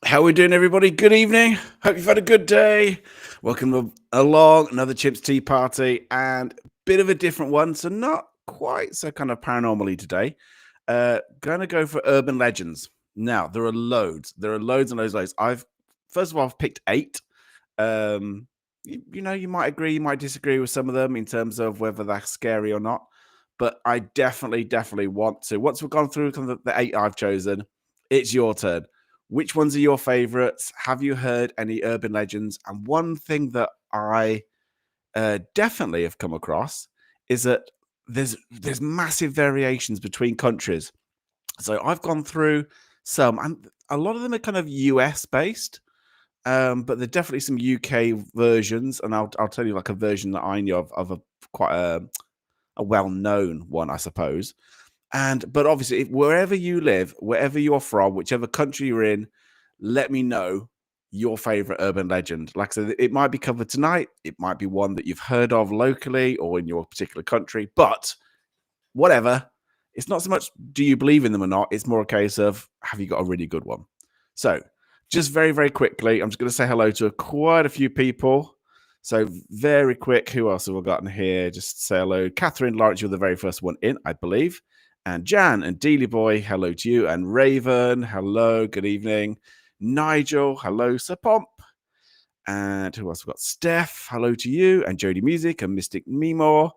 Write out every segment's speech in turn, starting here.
How we doing, everybody? Good evening. Hope you've had a good day. Welcome along another Chips Tea Party, and bit of a different one. So not quite so kind of paranormally today. Going to go for urban legends. Now there are loads. There are loads and loads. I've first of all I've picked 8. You might agree, you might disagree with some of them in terms of whether they're scary or not. But I definitely want to. Once we've gone through kind of the 8 I've chosen, it's your turn. Which ones are your favorites? Have you heard any urban legends? And one thing that I definitely have come across is that there's massive variations between countries. So I've gone through some, and a lot of them are kind of US based, but there's definitely some UK versions. And I'll tell you like a version that I know of a quite a well known one, I suppose. But obviously, wherever you live, wherever you're from, whichever country you're in, let me know your favorite urban legend. Like I said, it might be covered tonight. It might be one that you've heard of locally or in your particular country. But whatever, it's not so much do you believe in them or not. It's more a case of have you got a really good one. So just very quickly, I'm just going to say hello to quite a few people. So very quick, who else have we got in here? Just say hello. Catherine Lawrence, you're the very first one in, I believe. And Jan and Dealey Boy, hello to you. And Raven, hello, good evening. Nigel, hello, Sir Pomp. And who else we got? Steph, hello to you. And Jody Music and Mystic Mimor,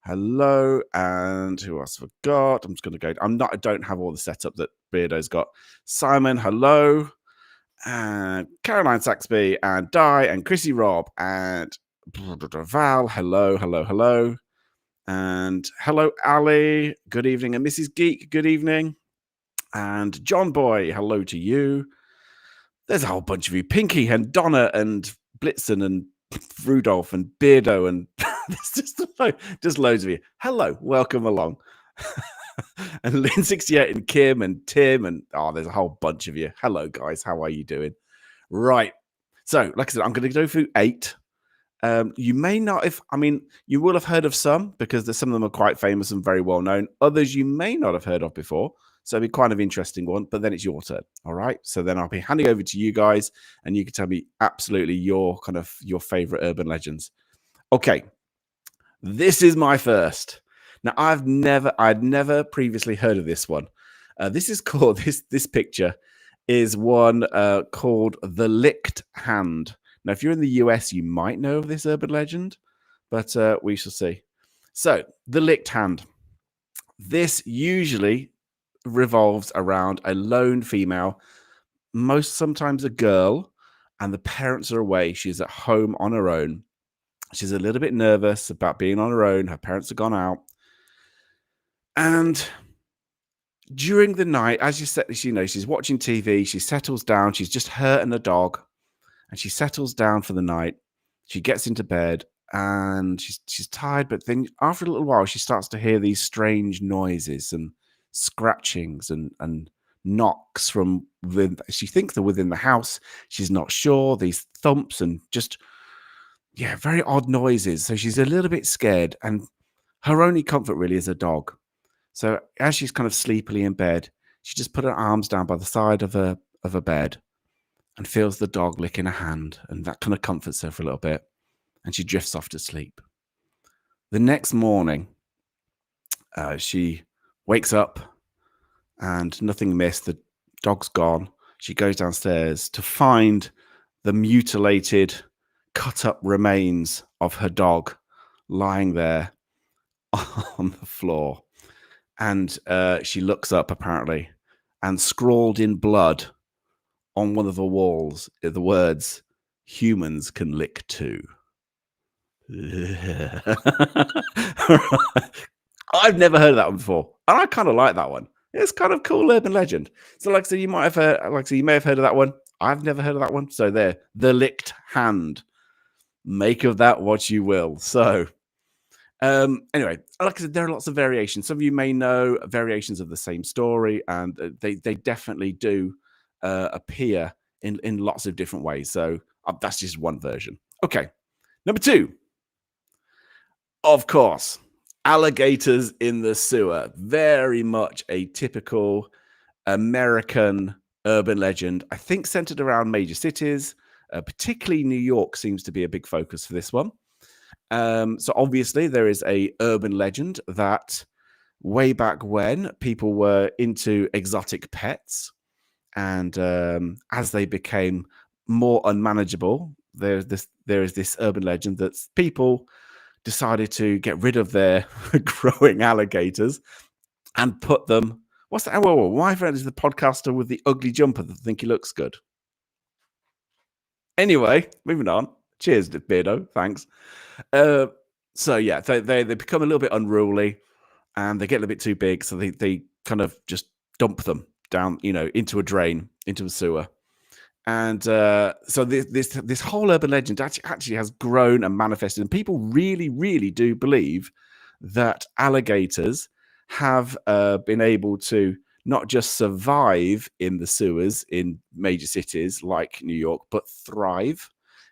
hello. And who else have I got? I'm just going to go. I don't have all the setup that Beardo's got. Simon, hello. And Caroline Saxby and Di and Chrissy Rob and Val, hello. And hello, Ali. Good evening. And Mrs. Geek, good evening. And John Boy, hello to you. There's a whole bunch of you. Pinky and Donna and Blitzen and Rudolph and Beardo. And there's just loads of you. Hello, welcome along. And Lynn68 and Kim and Tim. And there's a whole bunch of you. Hello, guys. How are you doing? Right. So, like I said, I'm going to go through 8. You may not, you will have heard of some because some of them are quite famous and very well known. Others you may not have heard of before. So it'll be kind of interesting one, but then it's your turn. All right. So then I'll be handing over to you guys and you can tell me absolutely your favorite urban legends. Okay. This is my first. Now I'd never previously heard of this one. This is called, this picture is one called The Licked Hand. Now, if you're in the US, you might know of this urban legend, but we shall see. So, the licked hand. This usually revolves around a lone female, sometimes a girl, and the parents are away. She's at home on her own. She's a little bit nervous about being on her own. Her parents have gone out. And during the night, as you said, she's watching TV. She settles down. She's just her and the dog. And she settles down for the night. She gets into bed and she's tired. But then after a little while, she starts to hear these strange noises and scratchings and knocks from within. She thinks they're within the house. She's not sure. These thumps and just, very odd noises. So she's a little bit scared. And her only comfort really is a dog. So as she's kind of sleepily in bed, she just put her arms down by the side of a bed and feels the dog licking her hand, and that kind of comforts her for a little bit, and she drifts off to sleep. The next morning, she wakes up, and nothing missed. The dog's gone. She goes downstairs to find the mutilated, cut-up remains of her dog lying there on the floor. And she looks up, apparently, and scrawled in blood on one of the walls are the words, "Humans can lick too." I've never heard of that one before. And I kind of like that one. It's kind of cool urban legend. So like I said, you may have heard of that one. I've never heard of that one. So there, The Licked Hand. Make of that what you will. So anyway, like I said, there are lots of variations. Some of you may know variations of the same story, and they definitely do appear in lots of different ways. So that's just one version. Okay, number 2. Of course, alligators in the sewer. Very much a typical American urban legend, I think centered around major cities, particularly New York seems to be a big focus for this one. So obviously there is a urban legend that way back when people were into exotic pets, and as they became more unmanageable, there is this urban legend that people decided to get rid of their growing alligators and put them. What's that? Whoa, my friend is the podcaster with the ugly jumper that think he looks good. Anyway, moving on. Cheers, Beardo. Thanks. Uh, so yeah, they become a little bit unruly, and they get a little bit too big, so they kind of just dump them down, into a drain, into a sewer. And so this whole urban legend actually has grown and manifested, and people really, really do believe that alligators have been able to not just survive in the sewers in major cities like New York, but thrive,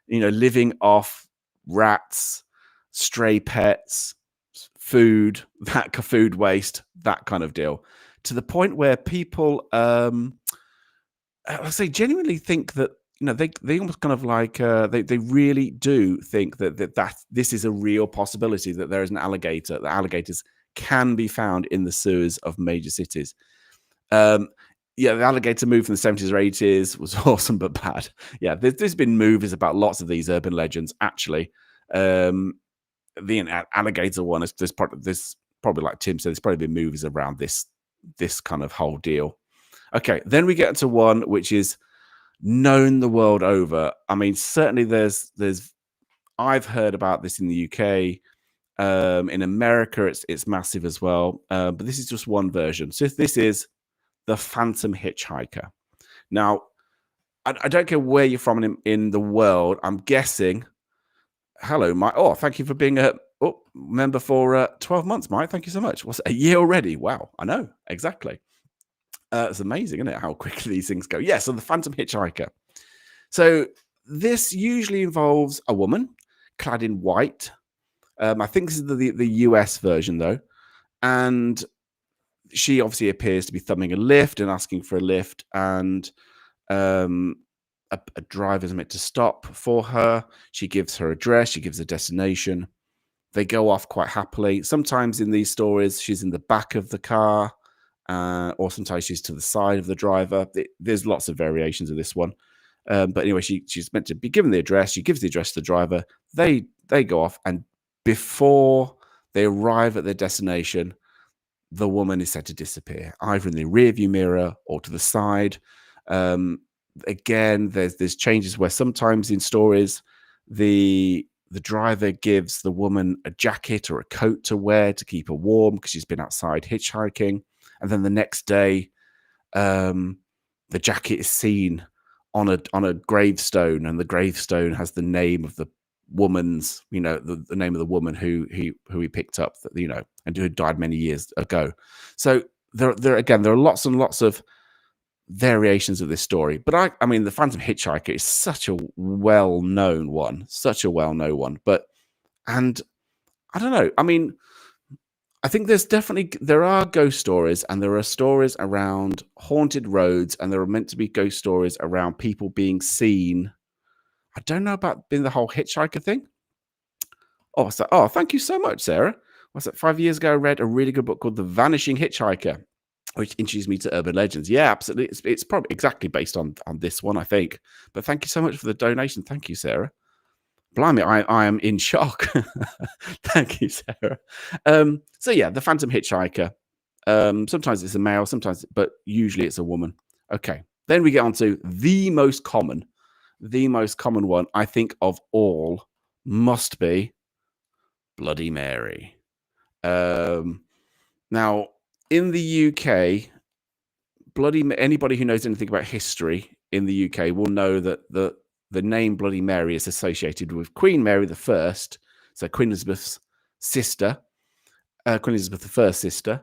living off rats, stray pets, food, food waste, that kind of deal, to the point where people I say genuinely think that they almost kind of like they really do think that this is a real possibility, that there is an alligator, that alligators can be found in the sewers of major cities. Yeah, the alligator move from the 70s or 80s was awesome but bad. Yeah, there's been movies about lots of these urban legends actually. The alligator one is there's probably, like Tim said, there's probably been movies around this kind of whole deal. Okay, then we get to one which is known the world over. I mean, certainly there's I've heard about this in the UK. In America, it's massive as well. But this is just one version. So this is the Phantom Hitchhiker. Now, I don't care where you're from in the world. I'm guessing. Hello, Mike. Oh, thank you for being a member for 12 months, Mike. Thank you so much. What's a year already? Wow, I know exactly. It's amazing, isn't it, how quickly these things go? Yeah, so the Phantom Hitchhiker. So this usually involves a woman clad in white. I think this is the US version, though. And she obviously appears to be thumbing a lift and asking for a lift. And a driver's meant to stop for her. She gives her address. She gives a destination. They go off quite happily. Sometimes in these stories, she's in the back of the car. Or sometimes she's to the side of the driver. There's lots of variations of this one. But anyway, she's meant to be given the address. She gives the address to the driver. They go off, and before they arrive at their destination, the woman is said to disappear, either in the rearview mirror or to the side. Again, there's changes where sometimes in stories, the driver gives the woman a jacket or a coat to wear to keep her warm because she's been outside hitchhiking. And then the next day, the jacket is seen on a gravestone, and the gravestone has the name of the woman's, the name of the woman who he picked up, and who died many years ago. So there are lots and lots of variations of this story. But I mean, the Phantom Hitchhiker is such a well-known one. And I don't know. I mean, I think there are ghost stories, and there are stories around haunted roads, and there are meant to be ghost stories around people being seen. I don't know about being the whole hitchhiker thing. Oh, thank you so much, Sarah. Was it 5 years ago? I read a really good book called The Vanishing Hitchhiker, which introduced me to urban legends. Yeah, absolutely. It's probably exactly based on this one, I think. But thank you so much for the donation. Thank you, Sarah. Blimey, I am in shock. Thank you, Sarah. So yeah, the Phantom Hitchhiker. Sometimes it's a male, but usually it's a woman. Okay. Then we get on to the most common one, I think, of all must be Bloody Mary. Now, in the UK, anybody who knows anything about history in the UK will know that the name Bloody Mary is associated with Queen Mary I, so Queen Elizabeth's sister, Queen Elizabeth I's sister,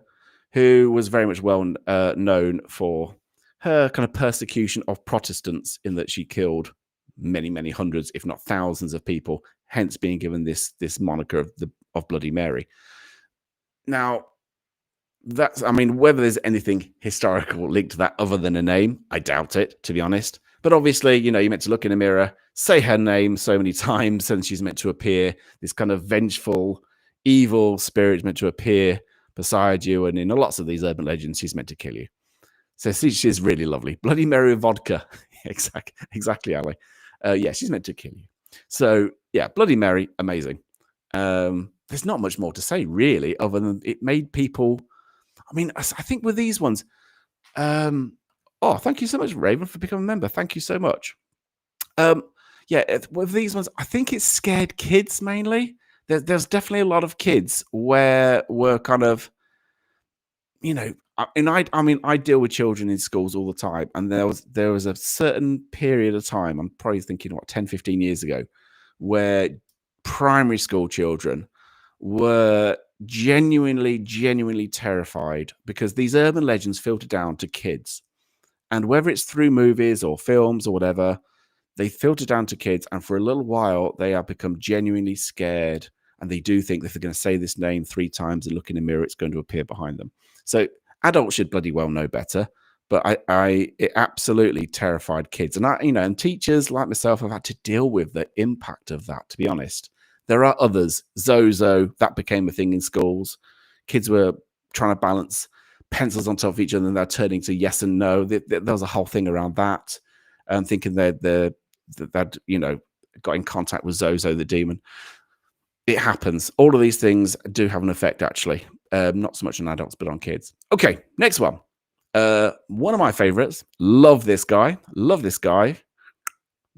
who was very much well known for her kind of persecution of Protestants, in that she killed many, many hundreds, if not thousands of people, hence being given this moniker of Bloody Mary. Now, That's, I mean, whether there's anything historical linked to that other than a name, I doubt it, to be honest. But obviously, you know, you're meant to look in a mirror, say her name so many times, and she's meant to appear. This kind of vengeful, evil spirit is meant to appear beside you. And in lots of these urban legends, she's meant to kill you. So she's really lovely. Bloody Mary with vodka. Exactly, Ali. Yeah, she's meant to kill you. So yeah, Bloody Mary, amazing. There's not much more to say, really, other than it made people. I mean, I think with these ones, oh, thank you so much, Raven, for becoming a member. Thank you so much. Yeah, with these ones, I think it scared kids mainly. There's definitely a lot of kids where we're kind of, you know, and I mean, I deal with children in schools all the time, and there was a certain period of time, I'm probably thinking, what, 10, 15 years ago, where primary school children were genuinely terrified because these urban legends filter down to kids. And whether it's through movies or films or whatever, they filter down to kids. And for a little while, they have become genuinely scared. And they do think that if they're going to say this name 3 times and look in a mirror, it's going to appear behind them. So adults should bloody well know better. But it absolutely terrified kids. And and teachers like myself have had to deal with the impact of that, to be honest. There are others. Zozo, that became a thing in schools. Kids were trying to balance pencils on top of each other and they're turning to yes and no. There was a whole thing around that. Thinking they'd got in contact with Zozo the demon. It happens. All of these things do have an effect, actually. Not so much on adults, but on kids. Okay, next one. One of my favorites. Love this guy.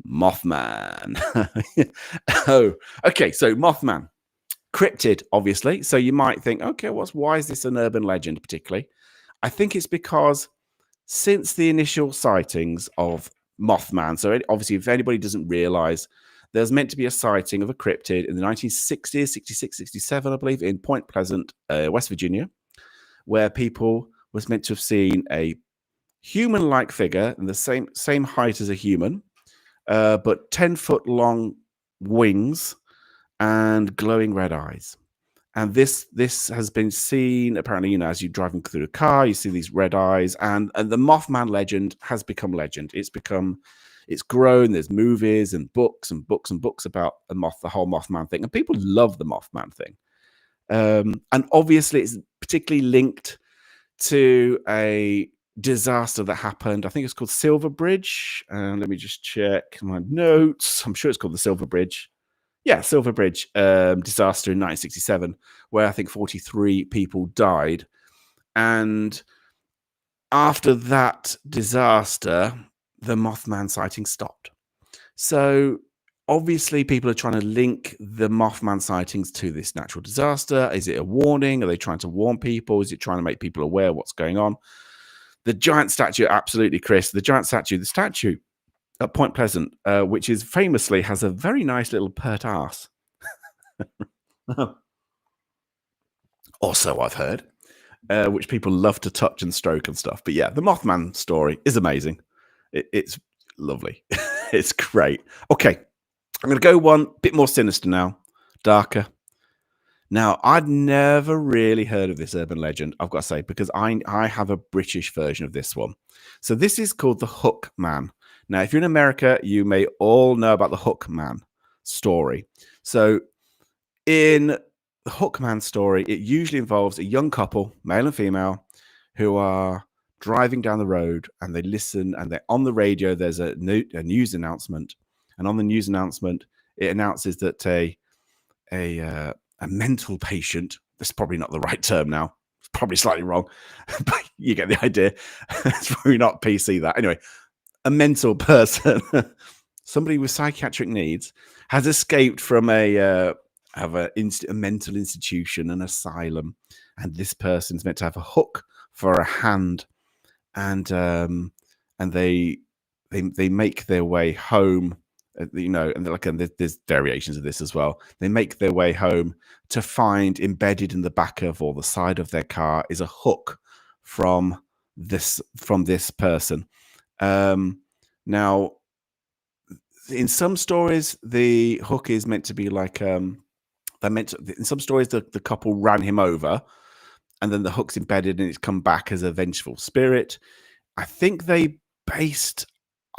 Mothman. Oh, okay. So Mothman, cryptid, obviously. So you might think, okay, why is this an urban legend, particularly? I think it's because since the initial sightings of Mothman, so obviously, if anybody doesn't realize, there's meant to be a sighting of a cryptid in the 1960s, 66, 67, I believe, in Point Pleasant, West Virginia, where people was meant to have seen a human-like figure in the same height as a human, but 10-foot long wings and glowing red eyes. And this has been seen, apparently, as you're driving through the car, you see these red eyes, and the Mothman legend has become legend. It's grown. There's movies and books about the whole Mothman thing, and people love the Mothman thing. And obviously, it's particularly linked to a disaster that happened. I think it's called Silver Bridge. Let me just check my notes. I'm sure it's called the Silver Bridge. Yeah, Silver Bridge disaster in 1967, where I think 43 people died. And after that disaster, the Mothman sighting stopped. So obviously people are trying to link the Mothman sightings to this natural disaster. Is it a warning? Are they trying to warn people? Is it trying to make people aware of what's going on? The giant statue, absolutely, Chris. The statue at Point Pleasant, which is famously has a very nice little pert ass. Also, I've heard, which people love to touch and stroke and stuff. But yeah, the Mothman story is amazing. It's lovely. It's great. Okay, I'm going to go one bit more sinister now, darker. Now, I'd never really heard of this urban legend, I've got to say, because I have a British version of this one. So this is called the Hook Man. Now, if you're in America, you may all know about the Hook Man story. So in the Hook Man story, it usually involves a young couple, male and female, who are driving down the road and they listen, and they're on the radio. There's a news announcement, and on the news announcement, it announces that a mental patient, that's probably not the right term now, it's probably slightly wrong, but you get the idea. It's probably not PC that. Anyway, a mental person, somebody with psychiatric needs, has escaped from a mental institution, an asylum, and this person's meant to have a hook for a hand, and they make their way home. And there's variations of this as well. They make their way home to find embedded in the back of or the side of their car is a hook from this person. Now, in some stories, the hook is meant to be like in some stories the couple ran him over, and then the hook's embedded and it's come back as a vengeful spirit. I think they based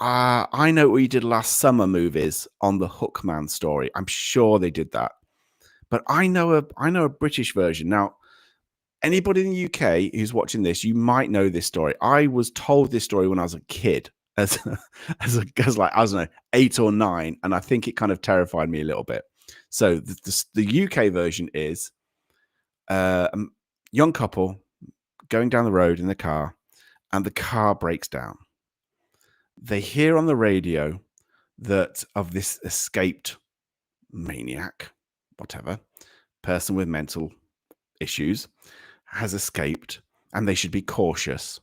I Know What You Did Last Summer movies on the Hookman story. I'm sure they did that. But I know a British version. Now, anybody in the UK who's watching this, you might know this story. I was told this story when I was a kid, as like, I don't know, 8 or 9, and I think it kind of terrified me a little bit. So the UK version is a young couple going down the road in the car, and the car breaks down. They hear on the radio that of this escaped maniac, whatever, person with mental issues has escaped, and they should be cautious.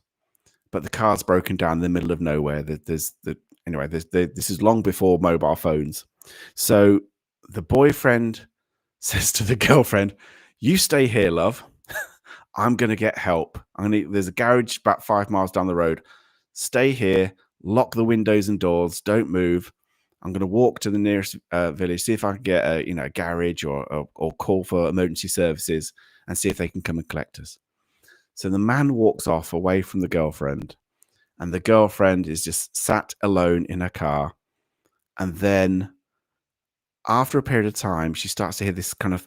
But the car's broken down in the middle of nowhere. This is long before mobile phones. So the boyfriend says to the girlfriend, "You stay here, love. I'm going to get help. There's a garage about 5 miles down the road. Stay here, lock the windows and doors, don't move. I'm going to walk to the nearest village, see if I can get a garage or call for emergency services and see if they can come and collect us." So the man walks off away from the girlfriend, and the girlfriend is just sat alone in her car. And then after a period of time, she starts to hear this kind of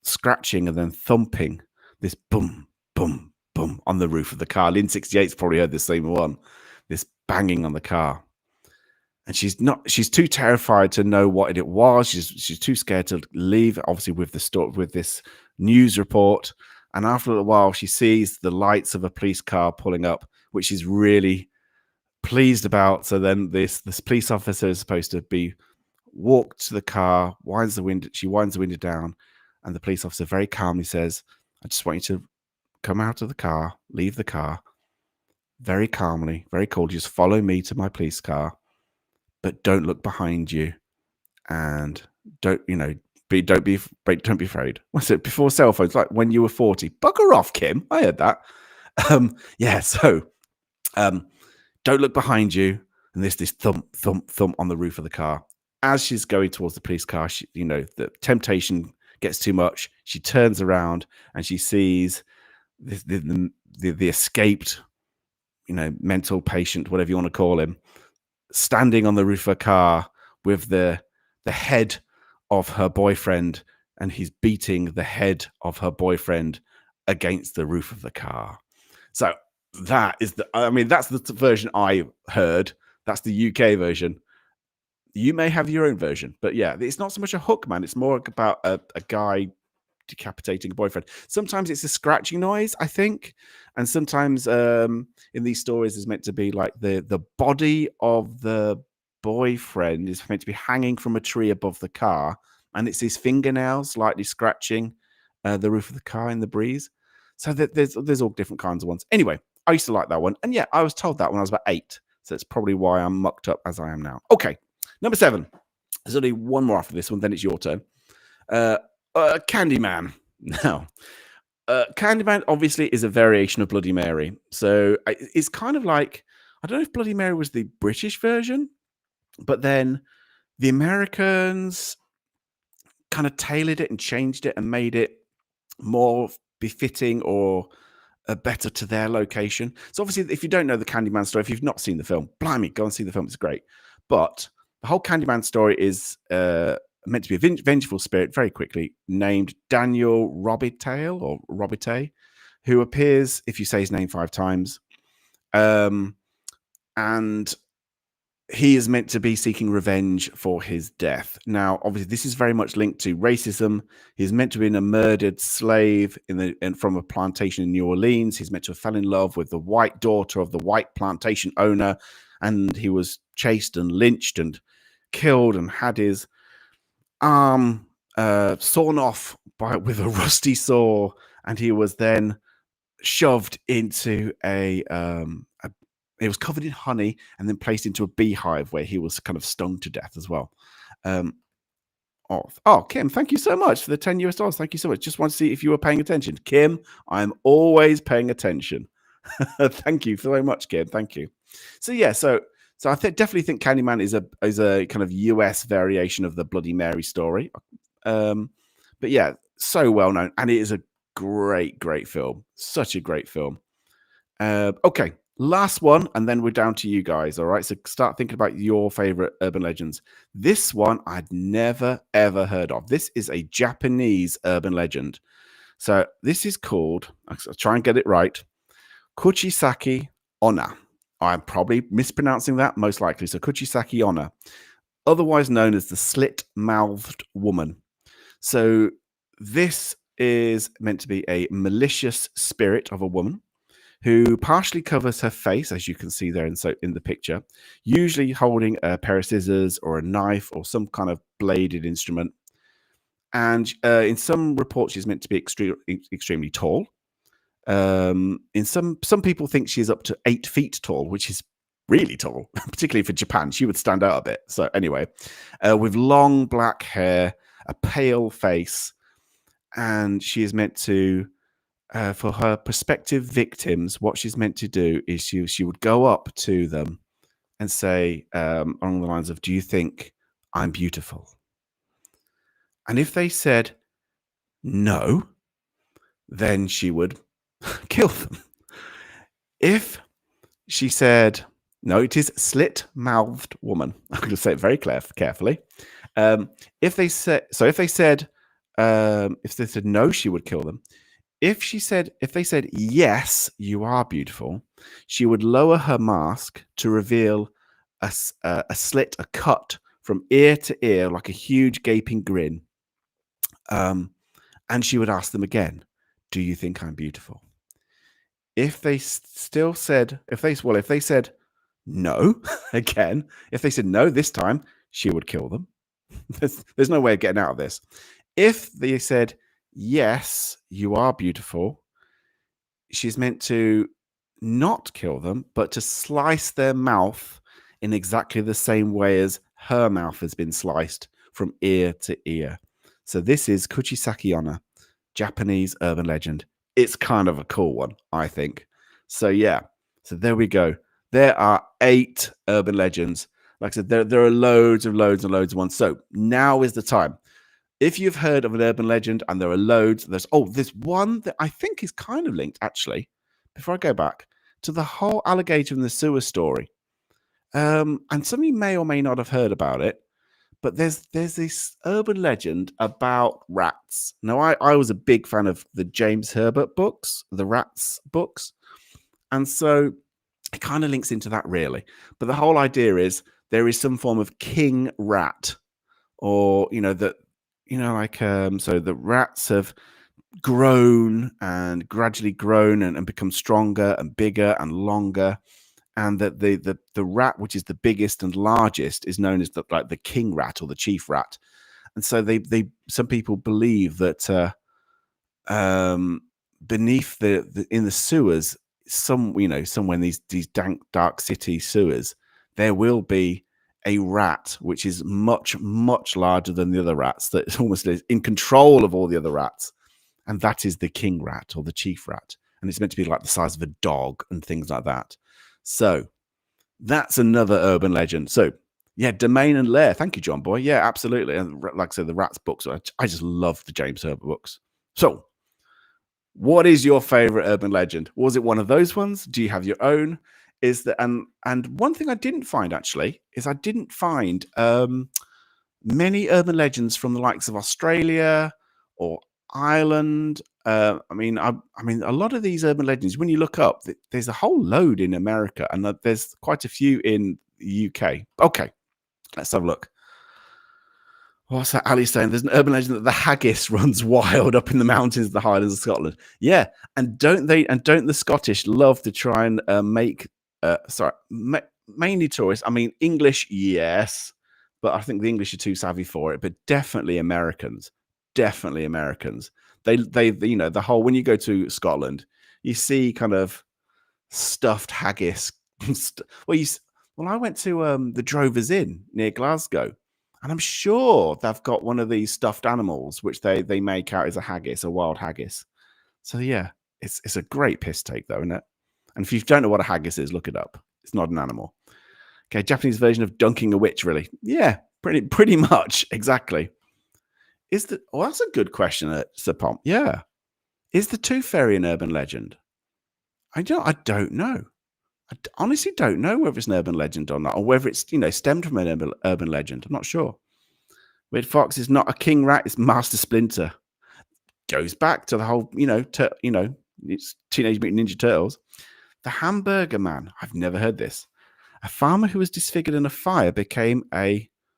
scratching and then thumping, this boom, boom, boom on the roof of the car. Lynn 68's probably heard the same one, this banging on the car. And she's too terrified to know what it was. She's too scared to leave, obviously, with this news report. And after a little while, she sees the lights of a police car pulling up, which she's really pleased about. So then this police officer is supposed to be walked to the car, she winds the window down, and the police officer very calmly says, "I just want you to come out of the car, leave the car, very calmly, very cool. Just follow me to my police car, but don't look behind you, and don't be afraid." What's it before cell phones? Like when you were 40. Bugger off, Kim. I heard that. Don't look behind you, and there's this thump, thump, thump on the roof of the car. As she's going towards the police car, the temptation gets too much. She turns around and she sees the escaped, mental patient, whatever you want to call him, standing on the roof of a car with the head of her boyfriend, and he's beating the head of her boyfriend against the roof of the car. So that's the version I heard. That's the UK version. You may have your own version, but yeah, it's not so much a hook, man. It's more about a guy decapitating a boyfriend. Sometimes it's a scratching noise, I think, and sometimes in these stories is meant to be like the body of the boyfriend is meant to be hanging from a tree above the car, and it's his fingernails lightly scratching the roof of the car in the breeze. So there's all different kinds of ones. Anyway, I used to like that one, and yeah, I was told that when I was about 8, so that's probably why I'm mucked up as I am now. Okay, number 7. There's only one more after this one, then it's your turn. Candyman. Now, Candyman obviously is a variation of Bloody Mary. So it's kind of like, I don't know if Bloody Mary was the British version, but then the Americans kind of tailored it and changed it and made it more befitting or better to their location. So obviously, if you don't know the Candyman story, if you've not seen the film, blimey, go and see the film. It's great. But the whole Candyman story is meant to be a vengeful spirit, very quickly, named Daniel Robitaille, who appears if you say his name 5 times. And he is meant to be seeking revenge for his death. Now, obviously, this is very much linked to racism. He's meant to have been a murdered slave from a plantation in New Orleans. He's meant to have fell in love with the white daughter of the white plantation owner, and he was chased and lynched and killed and had his arm sawn off with a rusty saw, and he was then shoved into it was covered in honey and then placed into a beehive where he was kind of stung to death as well. Kim, thank you so much for the $10. Thank you so much. Just want to see if you were paying attention. Kim, I'm always paying attention. Thank you very much, Kim. Thank you. So yeah, so I definitely think Candyman is a kind of US variation of the Bloody Mary story. But yeah, so well known, and it is a great, great film. Such a great film. Okay, last one, and then we're down to you guys. All right, so start thinking about your favorite urban legends. This one I'd never ever heard of. This is a Japanese urban legend. So this is called, I'll try and get it right, Kuchisaki Onna. I'm probably mispronouncing that, most likely. So Kuchisaki Onna, otherwise known as the slit-mouthed woman. So this is meant to be a malicious spirit of a woman who partially covers her face, as you can see there in the picture, usually holding a pair of scissors or a knife or some kind of bladed instrument. And in some reports, she's meant to be extremely tall. In some people think she's up to 8 feet tall, which is really tall, particularly for Japan. She would stand out a bit. So anyway, with long black hair, a pale face, and she is meant to, for her prospective victims, what she's meant to do is she would go up to them and say, along the lines of, "Do you think I'm beautiful?" And if they said no, then she would kill them. If she said, no, it is slit-mouthed woman. I'm going to say it very carefully. If they said no, she would kill them. If they said yes, you are beautiful, she would lower her mask to reveal a slit, a cut from ear to ear, like a huge gaping grin. And she would ask them again, "Do you think I'm beautiful?" If they still said, if they said no again, if they said no this time, she would kill them. There's no way of getting out of this. If they said yes, you are beautiful, she's meant to not kill them, but to slice their mouth in exactly the same way as her mouth has been sliced from ear to ear. So this is Kuchisaki Onna, Japanese urban legend. It's kind of a cool one, I think. So yeah, so there we go. There are 8 urban legends. Like I said, there are loads and loads and loads of ones. So now is the time. If you've heard of an urban legend, and there are loads, there's one that I think is kind of linked, actually, before I go back, to the whole alligator in the sewer story. And some of you may or may not have heard about it, but there's this urban legend about rats. Now, I was a big fan of the James Herbert books, the rats books. And so it kind of links into that, really. But the whole idea is there is some form of king rat, or, so the rats have grown and gradually grown and become stronger and bigger and longer. And that the rat, which is the biggest and largest, is known as the king rat or the chief rat. And so some people believe that beneath in the sewers, somewhere in these dank, dark city sewers, there will be a rat which is much, much larger than the other rats, that almost is in control of all the other rats. And that is the king rat or the chief rat. And it's meant to be like the size of a dog and things like that. So that's another urban legend. So yeah, Domain and Lair. Thank you, John Boy. Yeah, absolutely. And like I said, the rats books, I just love the James Herbert books. So what is your favorite urban legend? Was it one of those ones? Do you have your own? Is that and one thing I didn't find, actually, is I didn't find many urban legends from the likes of Australia or Ireland. I mean, a lot of these urban legends, when you look up, there's a whole load in America, and there's quite a few in the UK. Okay, let's have a look. What's that Ali saying? There's an urban legend that the haggis runs wild up in the mountains of the Highlands of Scotland. Yeah, and don't the Scottish love to try and mainly tourists? I mean, English, yes, but I think the English are too savvy for it. But definitely Americans. They the whole, when you go to Scotland, you see kind of stuffed haggis. I went to the Drovers Inn near Glasgow, and I'm sure they've got one of these stuffed animals which they make out as a haggis, a wild haggis. So yeah, it's a great piss take, though, isn't it? And if you don't know what a haggis is, look it up. It's not an animal. Okay, Japanese version of dunking a witch, really? Yeah, pretty much, exactly. That's a good question, Sir Pomp. Yeah. Is the Tooth Fairy an urban legend? I don't know. Honestly don't know whether it's an urban legend or not, or whether it's, stemmed from an urban legend. I'm not sure. Red Fox is not a king rat, it's Master Splinter. Goes back to the whole, it's Teenage Mutant Ninja Turtles. The Hamburger Man. I've never heard this. A farmer who was disfigured in a fire became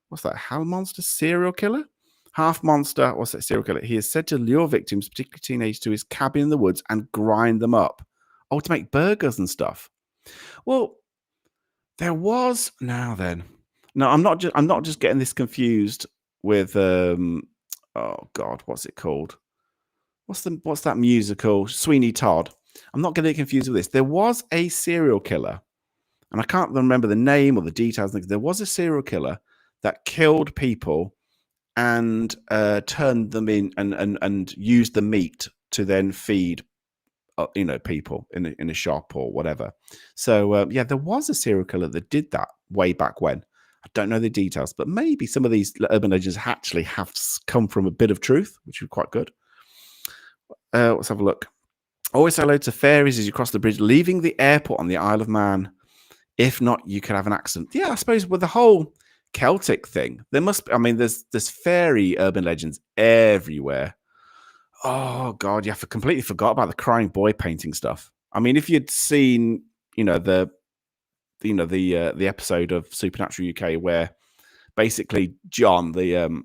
what's that, Hal monster serial killer? Half monster, what's that, serial killer? He is said to lure victims, particularly teenagers, to his cabin in the woods and grind them up. Oh, to make burgers and stuff. Well, there was now then. No, I'm not just getting this confused with oh God, what's it called? What's that musical? Sweeney Todd. I'm not getting confused with this. There was a serial killer, and I can't remember the name or the details. There was a serial killer that killed people and turned them in and used the meat to then feed people in a shop or whatever. So yeah, there was a serial killer that did that way back when. I don't know the details, but maybe some of these urban legends actually have come from a bit of truth, which is quite good. Let's have a look. Always say hello to fairies as you cross the bridge, leaving the airport on the Isle of Man. If not, you could have an accident. Yeah, I suppose with the whole Celtic thing, there must be, I mean, there's fairy urban legends everywhere. Oh God, yeah, I completely forgot about the crying boy painting stuff. I mean, if you'd seen, the episode of Supernatural UK where basically John, the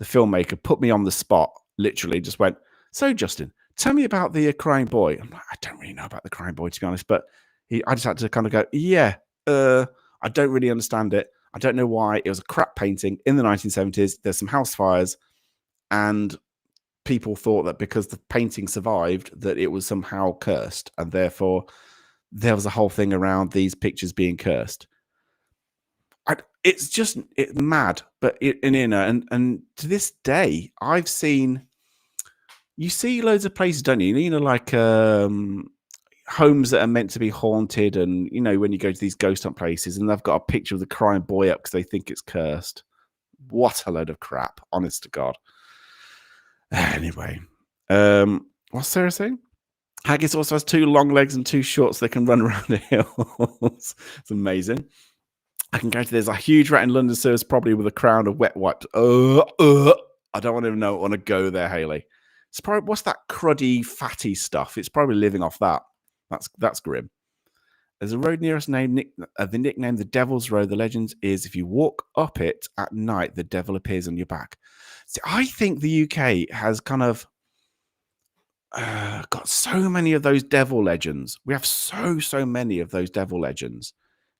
filmmaker, put me on the spot, literally just went, so Justin, tell me about the crying boy. I'm like, I don't really know about the crying boy, to be honest, but I just had to kind of go, yeah, I don't really understand it. I don't know why. It was a crap painting in the 1970s. There's some house fires, and people thought that because the painting survived, that it was somehow cursed, and therefore there was a whole thing around these pictures being cursed. It's mad, but and to this day, I've seen. You see loads of places, don't you? Like homes that are meant to be haunted, and when you go to these ghost hunt places, and they've got a picture of the crying boy up because they think it's cursed. What a load of crap! Honest to God. Anyway, what's Sarah saying? Haggis also has 2 long legs and 2 short, so they can run around the hills. It's amazing. I can guarantee there's a huge rat in London sewers, probably with a crown of wet wipes. I don't want to go there, Haley. It's probably, what's that cruddy, fatty stuff? It's probably living off that. That's grim. There's a road near us named the nickname the Devil's Road. The legend is if you walk up it at night, the devil appears on your back. See, I think the UK has kind of got so many of those devil legends. We have so many of those devil legends.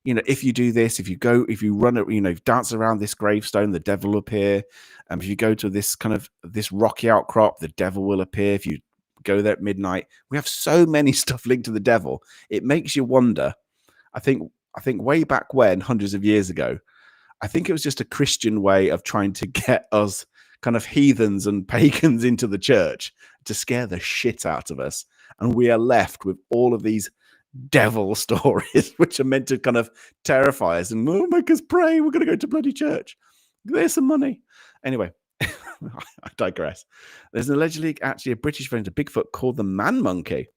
If you do this, if you run it, dance around this gravestone, the devil will appear. If you go to this rocky outcrop, the devil will appear. If you go there at midnight, we have so many stuff linked to the devil. It makes you wonder. I think way back when, hundreds of years ago, I think it was just a Christian way of trying to get us kind of heathens and pagans into the church to scare the shit out of us. And we are left with all of these devil stories, which are meant to kind of terrify us and make us pray. We're going to go to bloody church. There's some money. Anyway, I digress. There's allegedly actually a British version of Bigfoot called the Man Monkey.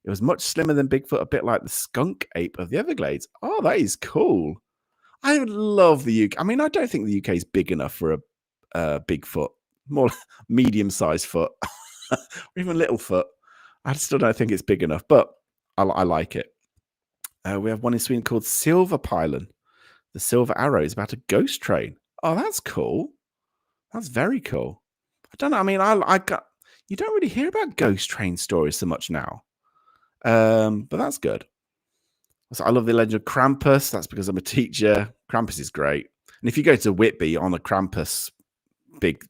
It was much slimmer than Bigfoot, a bit like the skunk ape of the Everglades. Oh, that is cool. I love the UK. I mean, I don't think the UK is big enough for a Bigfoot, more medium-sized foot, or even little foot. I still don't think it's big enough, but I like it. We have one in Sweden called Silver Pylon. The Silver Arrow is about a ghost train. Oh, that's cool. That's very cool. I don't know. I mean, you don't really hear about ghost train stories so much now. But that's good. So I love the legend of Krampus. That's because I'm a teacher. Krampus is great. And if you go to Whitby on a Krampus big,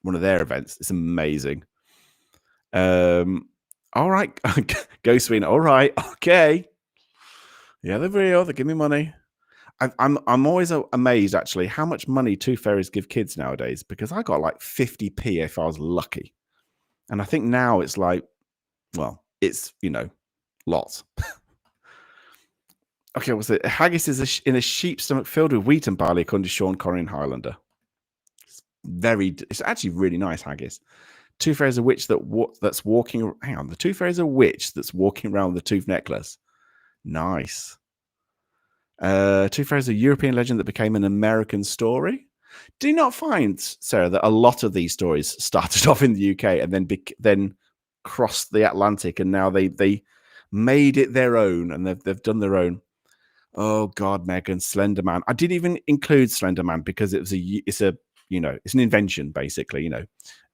one of their events, it's amazing. All right. Go Sweden. All right. Okay. Yeah, they're real. They give me money. I'm always amazed, actually, how much money Tooth Fairies give kids nowadays, because I got like 50p if I was lucky. And I think now it's like, well, it's, lots. Okay, what's it? Haggis is in a sheep's stomach filled with wheat and barley, according to Sean Corrin Highlander. It's actually really nice haggis. Tooth Fairy is a witch that's walking. Hang on, the Tooth Fairy is a witch that's walking around with a tooth necklace. Nice. Tooth Fairy is a European legend that became an American story. Do you not find, Sarah, that a lot of these stories started off in the UK and then crossed the Atlantic, and now they made it their own, and they've done their own. Oh God, Megan, Slender Man. I didn't even include Slender Man because it's an invention basically, but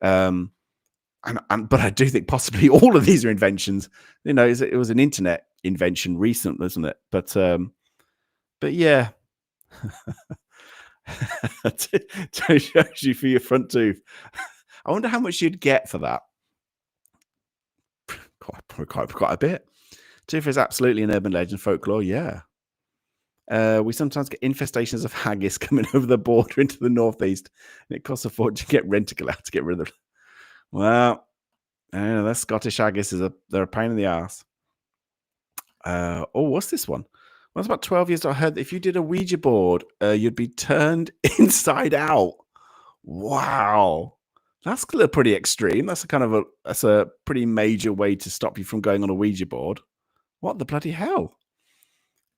I do think possibly all of these are inventions. It was an internet invention recent, wasn't it? But yeah. It shows you for your front tooth. I wonder how much you'd get for that. Quite a bit. Tooth is absolutely an urban legend, folklore. Yeah. We sometimes get infestations of haggis coming over the border into the northeast, and it costs a fortune to get Rentokil out to get rid of them. Well, that Scottish haggis they're a pain in the ass. What's this one? When I was about 12 years old, I heard that if you did a Ouija board, you'd be turned inside out. Wow. That's pretty extreme. That's a pretty major way to stop you from going on a Ouija board. What the bloody hell?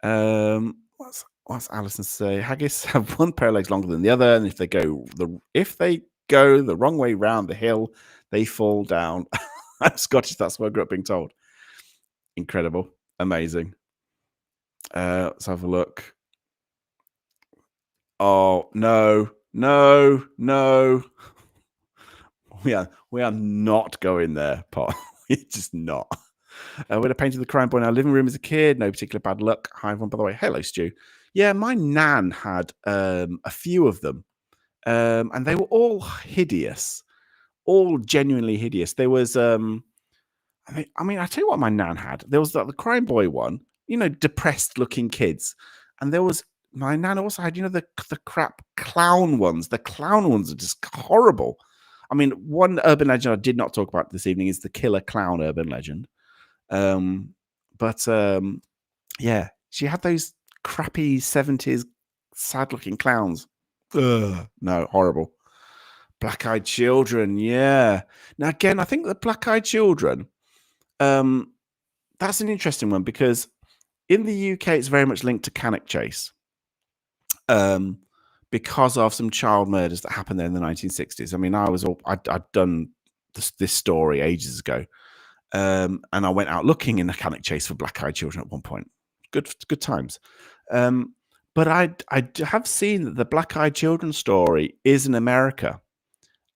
What's Alison say? Haggis have one pair of legs longer than the other, and if they go the wrong way round the hill, they fall down. I'm Scottish. That's what I grew up being told. Incredible, amazing. Let's have a look. Oh no! We are not going there, Pot. We're just not. When I painted the crime boy in our living room as a kid, no particular bad luck. Hi, everyone, by the way. Hello, Stu. Yeah, my nan had a few of them, and they were all hideous, all genuinely hideous. There was, I tell you what my nan had. There was the crime boy one, depressed-looking kids, and there was my nan also had, the crap clown ones. The clown ones are just horrible. I mean, one urban legend I did not talk about this evening is the killer clown urban legend. Yeah, she had those crappy 70s sad-looking clowns. Ugh, no, horrible. Black-eyed children, yeah. Now, again, I think the black-eyed children, that's an interesting one because in the UK, it's very much linked to Cannock Chase. Because of some child murders that happened there in the 1960s. I mean, I'd done this story ages ago, and I went out looking in the Cannock Chase for black-eyed children at one point. Good times. But I have seen that the black-eyed children story is in America.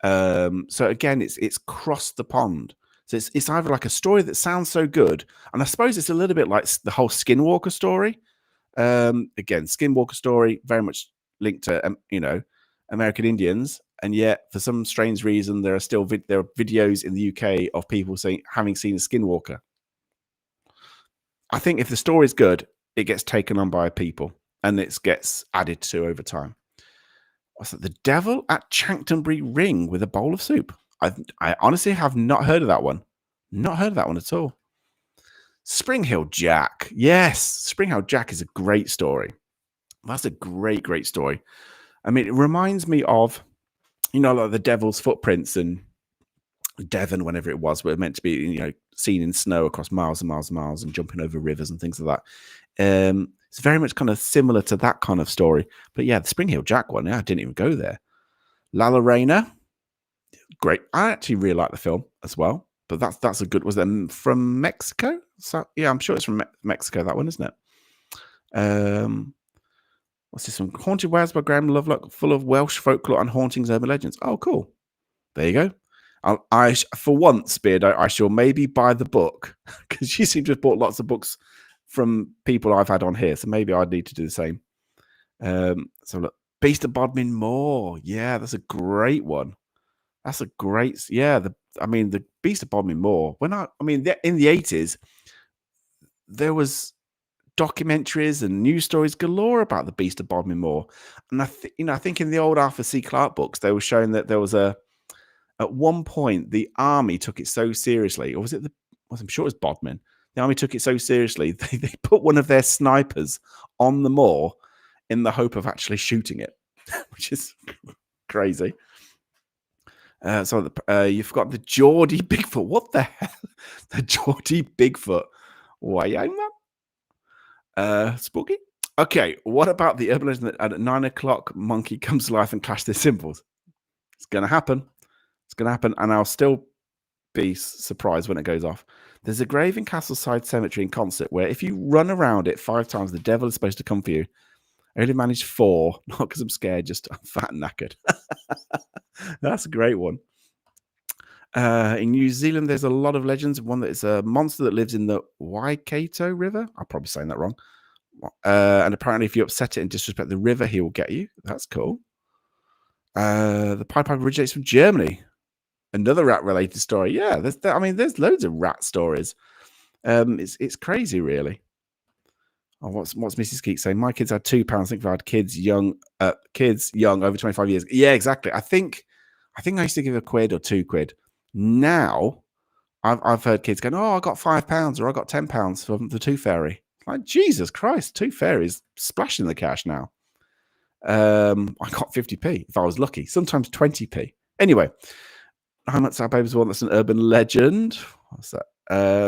So again, it's crossed the pond. So it's either like a story that sounds so good, and I suppose it's a little bit like the whole Skinwalker story. Again, Skinwalker story very much linked to American Indians, and yet for some strange reason there are still there are videos in the UK of people having seen a Skinwalker. I think if the story is good, it gets taken on by people and it gets added to over time. What's that? The Devil at Chanctonbury Ring with a bowl of soup. I honestly have not heard of that one. Not heard of that one at all. Spring Hill Jack. Yes, Spring Hill Jack is a great story. That's a great story. I mean, it reminds me of, like the Devil's Footprints and Devon, whenever it was, were meant to be, seen in snow across miles and miles and miles and jumping over rivers and things like that. It's very much kind of similar to that kind of story. But yeah, the Spring Hill Jack one, I didn't even go there. La Lorena, great. I actually really like the film as well. But that's a good. Was that from Mexico? So yeah, I'm sure it's from Mexico. That one, isn't it? What's this one? Haunted Wares by Graham Lovelock, full of Welsh folklore and hauntings, urban legends. Oh, cool. There you go. For once, Beard, I shall maybe buy the book because you seem to have bought lots of books from people I've had on here, so maybe I'd need to do the same. So look, Beast of Bodmin Moor. Yeah, that's a great one. That's a great. Yeah, the Beast of Bodmin Moor. In the 80s, there was documentaries and news stories galore about the Beast of Bodmin Moor, and I think in the old Arthur C. Clarke books they were showing that there was at one point the army took it so seriously, or was it I'm sure it was Bodmin. The army took it so seriously they put one of their snipers on the moor in the hope of actually shooting it, which is crazy. You've got the Geordie Bigfoot. What the hell? The Geordie Bigfoot. Why, I'm spooky. Okay, what about the urban legend that at 9 o'clock, monkey comes to life and clash their symbols? It's going to happen. It's going to happen, and I'll still be surprised when it goes off. There's a grave in Castleside Cemetery in Concert where if you run around it 5 times, the devil is supposed to come for you. I only managed 4, not because I'm scared, just I'm fat and knackered. That's a great one. In New Zealand, there's a lot of legends. One that is a monster that lives in the Waikato River. I'm probably saying that wrong. And apparently, if you upset it and disrespect the river, he will get you. That's cool. The Pied Piper originates from Germany. Another rat-related story. Yeah, there's loads of rat stories. It's crazy, really. Oh, what's Mrs. Geek saying? My kids had £2. I think if I had kids young over 25 years. Yeah, exactly. I think I used to give a £1 or £2. Now, I've heard kids going, "Oh, I got £5 or I got £10 from the Tooth Fairy." Like, Jesus Christ, Tooth Fairy's splashing the cash now. I got 50p if I was lucky. Sometimes 20p. Anyway, how much our baby's one? That's an urban legend. What's that?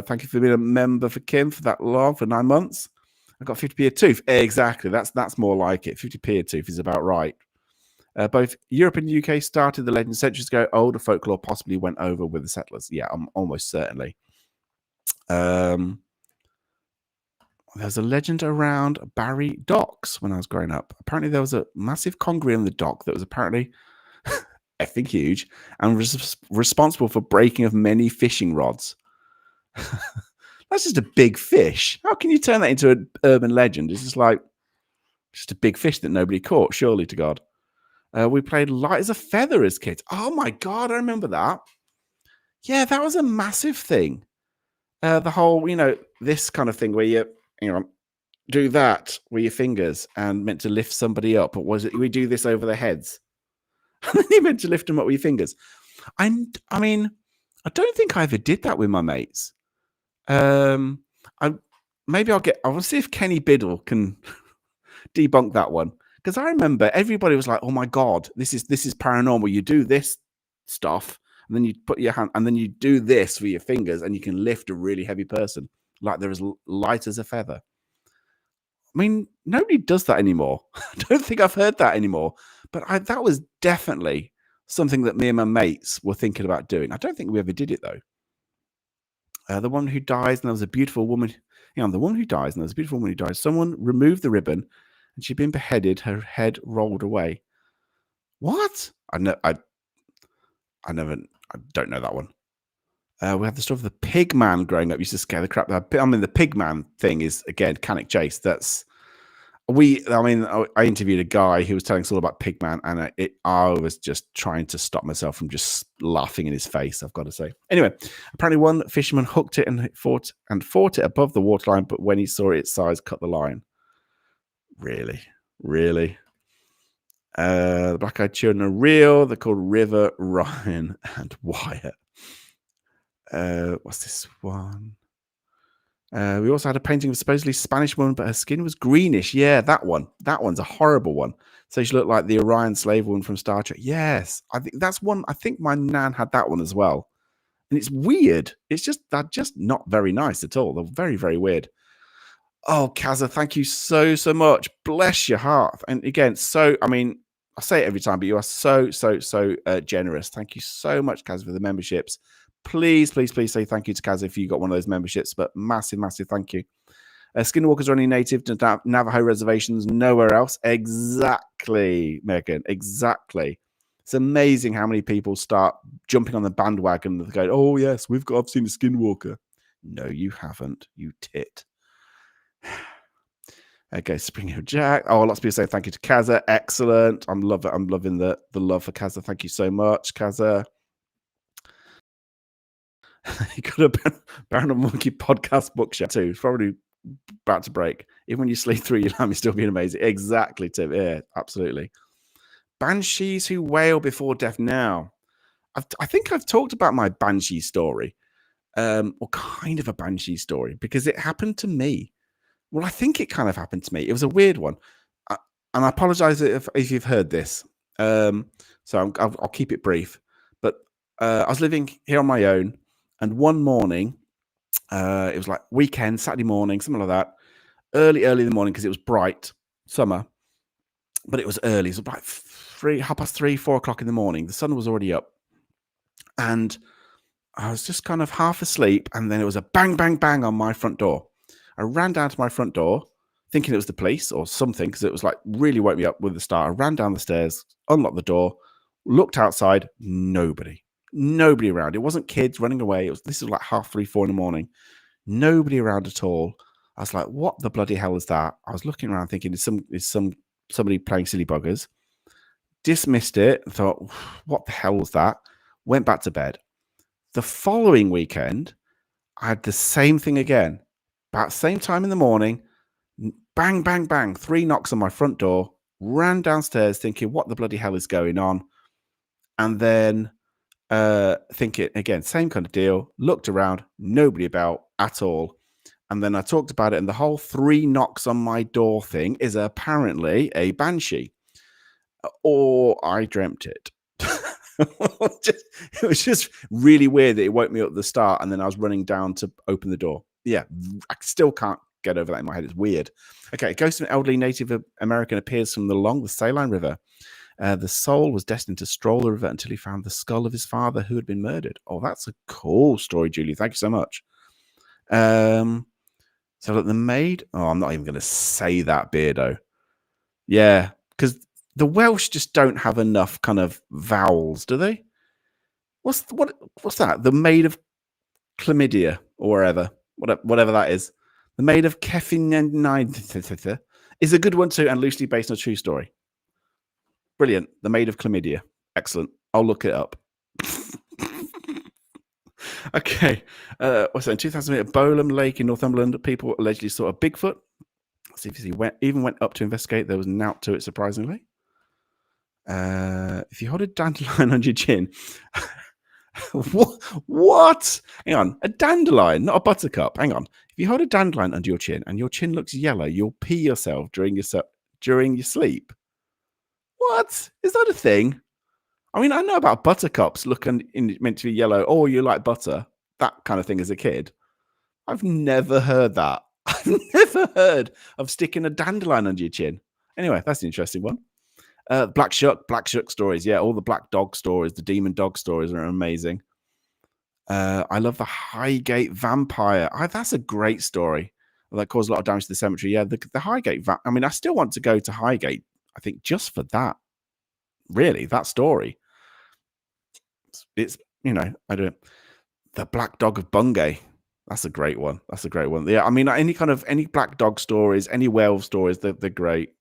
Thank you for being a member for Kim for that long, for 9 months. I got 50p a tooth. Exactly. That's more like it. 50p a tooth is about right. Both Europe and the UK started the legend centuries ago. Older folklore possibly went over with the settlers. Yeah, almost certainly. There's a legend around Barry Docks when I was growing up. Apparently, there was a massive congery on the dock that was apparently effing huge and was responsible for breaking of many fishing rods. That's just a big fish. How can you turn that into an urban legend? It's just a big fish that nobody caught, surely to God. We played light as a feather as kids. Oh my God, I remember that. Yeah, that was a massive thing. The whole, this kind of thing where you do that with your fingers and meant to lift somebody up. Or was it we do this over their heads? And then you meant to lift them up with your fingers. I mean, I don't think I ever did that with my mates. I'll see if Kenny Biddle can debunk that one. Because I remember everybody was like, "Oh my God, this is paranormal. You do this stuff, and then you put your hand, and then you do this with your fingers, and you can lift a really heavy person like they're as light as a feather." I mean, nobody does that anymore. I don't think I've heard that anymore. But that was definitely something that me and my mates were thinking about doing. I don't think we ever did it though. The one who dies, and there was a beautiful woman. The woman who dies, and there was a beautiful woman who dies. Someone removed the ribbon, and she'd been beheaded. Her head rolled away. What? I don't know that one. We have the story of the pig man growing up used to scare the crap out. I mean, the pig man thing is, again, Cannock Chase. I interviewed a guy who was telling us all about Pigman, and I was just trying to stop myself from just laughing in his face, I've got to say. Anyway, apparently one fisherman hooked it and fought it above the waterline, but when he saw its size, cut the line. Really? The black-eyed children are real. They're called River, Ryan, and Wyatt. What's this one? We also had a painting of a supposedly Spanish woman, but her skin was greenish. Yeah, that one. That one's a horrible one. So she looked like the Orion slave woman from Star Trek. Yes, I think that's one. I think my nan had that one as well. And it's weird. They're just not very nice at all. They're very, very weird. Oh, Kaza, thank you so much. Bless your heart. And again, I say it every time, but you are so generous. Thank you so much, Kaza, for the memberships. Please say thank you to Kaz if you got one of those memberships, but massive thank you. Skinwalkers are only native to Navajo reservations, nowhere else. Exactly, Megan, exactly. It's amazing how many people start jumping on the bandwagon and go, "Oh yes, I've seen a Skinwalker." No, you haven't, you tit. Okay, Spring Hill Jack. Oh, lots of people say thank you to Kaza. Excellent. I'm loving the love for Kaza. Thank you so much, Kaza. You got a Paranormal Monkey podcast bookshelf too. It's probably about to break. Even when you sleep through your lamp, you're still being amazing. Exactly, Tim. Yeah, absolutely. Banshees who wail before death. Now, I think I've talked about my banshee story, or kind of a banshee story, because it happened to me. Well, I think it kind of happened to me. It was a weird one, and I apologize if you've heard this. So I'll keep it brief. But I was living here on my own, and one morning, it was like weekend, Saturday morning, something like that. Early in the morning because it was bright, summer, but it was early. It was like 3:30, 4 o'clock in the morning. The sun was already up, and I was just kind of half asleep, and then it was a bang, bang, bang on my front door. I ran down to my front door, thinking it was the police or something, because it was like really woke me up with the start. I ran down the stairs, unlocked the door, looked outside, nobody around. It wasn't kids running away. This was like 3:30, 4 in the morning. Nobody around at all. I was like, what the bloody hell is that? I was looking around thinking, is somebody playing silly buggers? Dismissed it and thought, what the hell was that? Went back to bed. The following weekend, I had the same thing again. About same time in the morning, bang, bang, bang, 3 knocks on my front door, ran downstairs thinking, what the bloody hell is going on? And then thinking, again, same kind of deal, looked around, nobody about at all. And then I talked about it, and the whole 3 knocks on my door thing is apparently a banshee. Or I dreamt it. It was just really weird that it woke me up at the start, and then I was running down to open the door. Yeah, I still can't get over that in my head. It's weird. Okay, a ghost of an elderly Native American appears from along the Saline River. The soul was destined to stroll the river until he found the skull of his father who had been murdered. Oh, that's a cool story, Julie. Thank you so much. So look, the maid. Oh, I'm not even going to say that, Beardo. Yeah, because the Welsh just don't have enough kind of vowels, do they? What's that? The maid of chlamydia or whatever that is. The maid of Keffin is a good one too, and loosely based on a true story. Brilliant. The maid of chlamydia. Excellent. I'll look it up. Okay. What's that? In 2008, at Bowlam Lake in Northumberland, people allegedly saw a Bigfoot. CVC went up to investigate. There was nought to it, surprisingly. If you hold a dandelion on your chin. What? Hang on. A dandelion, not a buttercup. Hang on. If you hold a dandelion under your chin and your chin looks yellow, you'll pee yourself during your sleep. What? Is that a thing? I mean, I know about buttercups meant to be yellow. Oh, you like butter. That kind of thing as a kid. I've never heard that. I've never heard of sticking a dandelion under your chin. Anyway, that's an interesting one. Black Shuck stories. Yeah, all the black dog stories, the demon dog stories are amazing. I love the Highgate vampire. That's a great story. That caused a lot of damage to the cemetery. Yeah, the Highgate. I mean, I still want to go to Highgate. I think just for that. Really, that story. It's I don't. The Black Dog of Bungay. That's a great one. Yeah, I mean, any black dog stories, any werewolf stories, they're great.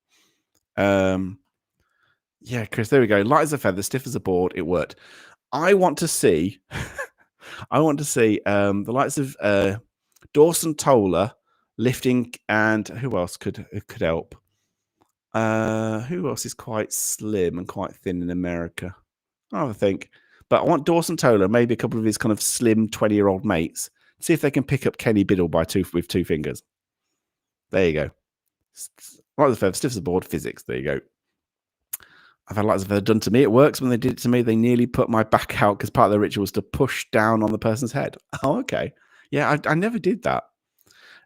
Yeah, Chris, there we go. Light as a feather, stiff as a board. It worked. I want to see the likes of Dawson Toller lifting, and who else could help? Who else is quite slim and quite thin in America? I don't think. But I want Dawson Toller, maybe a couple of his kind of slim 20-year-old mates, see if they can pick up Kenny Biddle with 2 fingers. There you go. Light as a feather, stiff as a board, physics. There you go. I've had lots of it done to me. It works. When they did it to me, they nearly put my back out because part of the ritual was to push down on the person's head. Oh, okay. Yeah, I never did that.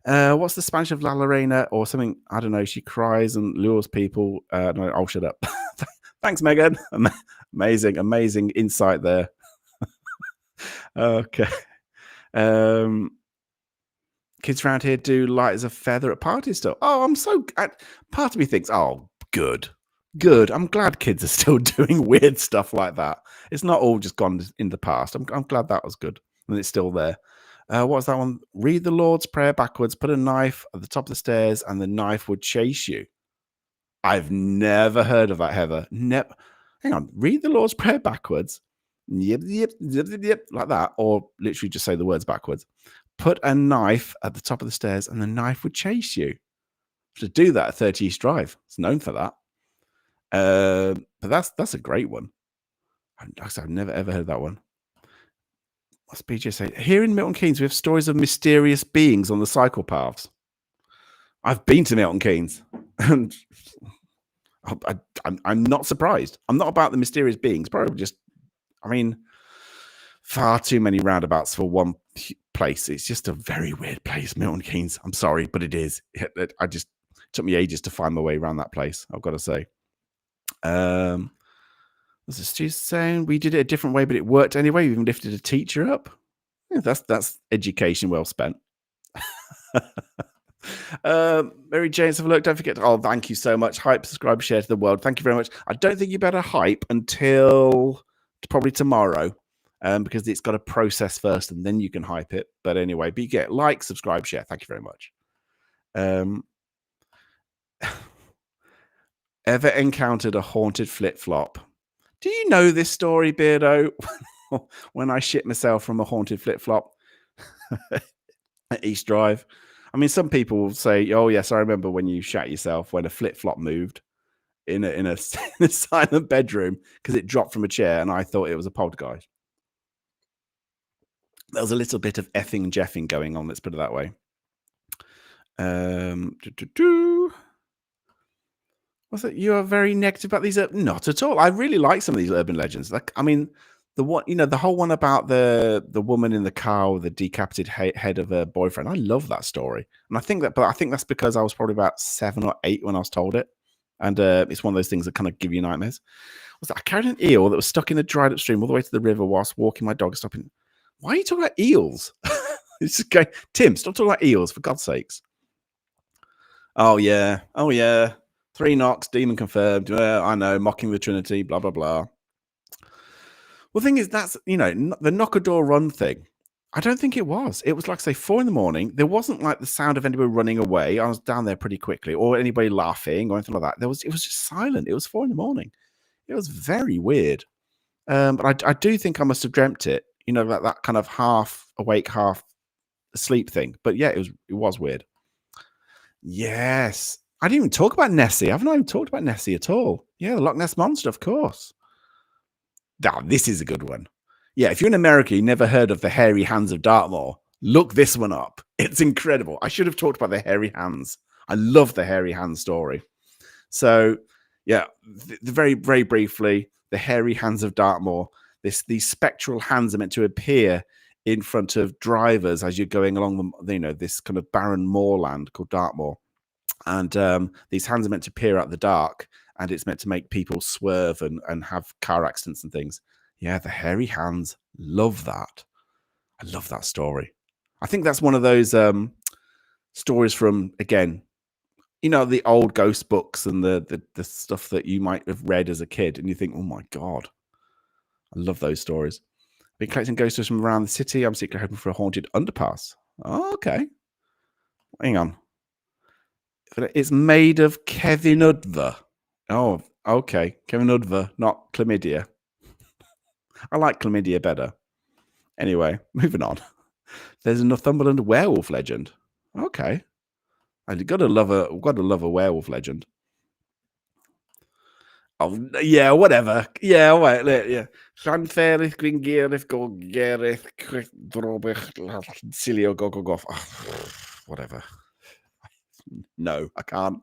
What's the Spanish of La Lorena or something? I don't know. She cries and lures people. No, I'll shut up. Thanks, Megan. Amazing insight there. Okay. Kids around here do light as a feather at parties still. Oh, I'm so... part of me thinks, oh, good. I'm glad kids are still doing weird stuff like that. It's not all just gone in the past. I'm glad that was good and it's still there. What's that one? Read the Lord's Prayer backwards, put a knife at the top of the stairs, and the knife would chase you. I've never heard of that, Heather. Never. Hang on. Read the Lord's Prayer backwards. Yep, like that. Or literally just say the words backwards. Put a knife at the top of the stairs, and the knife would chase you. To do that at 30 East Drive. It's known for that. But that's a great one. I've never ever heard that one. What's BJ say? Here in Milton Keynes, we have stories of mysterious beings on the cycle paths. I've been to Milton Keynes, and I'm not surprised. I'm not about the mysterious beings. Probably just, I mean, far too many roundabouts for one place. It's just a very weird place, Milton Keynes. I'm sorry, but it is. I just took me ages to find my way around that place, I've got to say. Was the student saying we did it a different way, but it worked anyway? We even lifted a teacher up. Yeah, that's education well spent. Mary James, have a look. Don't forget to, thank you so much. Hype, subscribe, share to the world. Thank you very much. I don't think you better hype until probably tomorrow, because it's got to process first and then you can hype it. But anyway, you get like, subscribe, share. Thank you very much. Ever encountered a haunted flip-flop? Do you know this story, Beardo? When I shit myself from a haunted flip-flop at East Drive. I mean, some people will say, "Oh yes, I remember when you shat yourself when a flip-flop moved in a silent bedroom because it dropped from a chair, and I thought it was a poltergeist." There was a little bit of effing and jeffing going on. Let's put it that way. Was it you are very negative about these? Not at all. I really like some of these urban legends. Like, I mean, the one, the whole one about the woman in the car with the decapitated head of her boyfriend. I love that story, and I think that's because I was probably about 7 or 8 when I was told it, and it's one of those things that kind of give you nightmares. Was that I carried an eel that was stuck in a dried up stream all the way to the river whilst walking my dog, stopping. Why are you talking about eels? It's just going, Tim, stop talking about eels, for God's sakes. Oh yeah. 3 knocks, demon confirmed. I know, mocking the Trinity, blah, blah, blah. Well, the thing is, that's, the knock a door run thing. I don't think it was. It was like, say, 4 a.m. There wasn't like the sound of anybody running away. I was down there pretty quickly, or anybody laughing or anything like that. It was just silent. It was 4 a.m. It was very weird. But I do think I must have dreamt it, that kind of half awake, half asleep thing. But yeah, it was weird. Yes. I didn't even talk about Nessie. I've not even talked about Nessie at all. Yeah, the Loch Ness Monster, of course. This is a good one. Yeah, if you're in America, you never heard of the hairy hands of Dartmoor, look this one up. It's incredible. I should have talked about the hairy hands. I love the hairy hands story. So, yeah, very, very briefly, the hairy hands of Dartmoor. These spectral hands are meant to appear in front of drivers as you're going along this kind of barren moorland called Dartmoor. And these hands are meant to peer out the dark, and it's meant to make people swerve and have car accidents and things. Yeah, the hairy hands. Love that. I love that story. I think that's one of those stories from, again, the old ghost books and the stuff that you might have read as a kid, and you think, oh my God, I love those stories. Been collecting ghost stories from around the city. I'm secretly hoping for a haunted underpass. Oh, okay. Hang on. It's made of Kevin Udver. Oh, okay. Kevin Udver, not chlamydia. I like chlamydia better. Anyway, moving on. There's a Northumberland werewolf legend. Okay. I've got to love a werewolf legend. Oh, yeah, whatever. Yeah, wait, yeah. Llanferith, Gwyngerith, Golgerith, Drobych, Silio, Gogogoff. Whatever. No, I can't.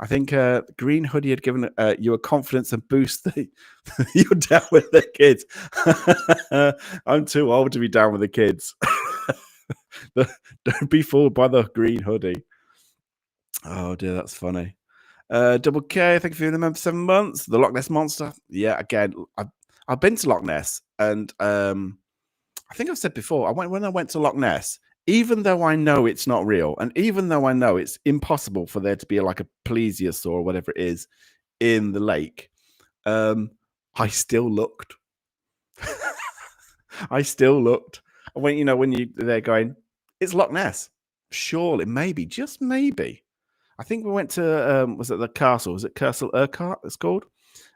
I think Green Hoodie had given you a confidence and boost that you're down with the kids. I'm too old to be down with the kids. Don't be fooled by the Green Hoodie. Oh dear, that's funny. Double K, thank you for the member for 7 months. The Loch Ness Monster. Yeah, again, I've been to Loch Ness, and I think I've said before, when I went to Loch Ness, even though I know it's not real, and even though I know it's impossible for there to be like a plesiosaur or whatever it is in the lake, I still looked. I still looked. When they're going, it's Loch Ness. Surely, maybe, just maybe. I think we went to was it the castle? Was it Castle Urquhart? It's called.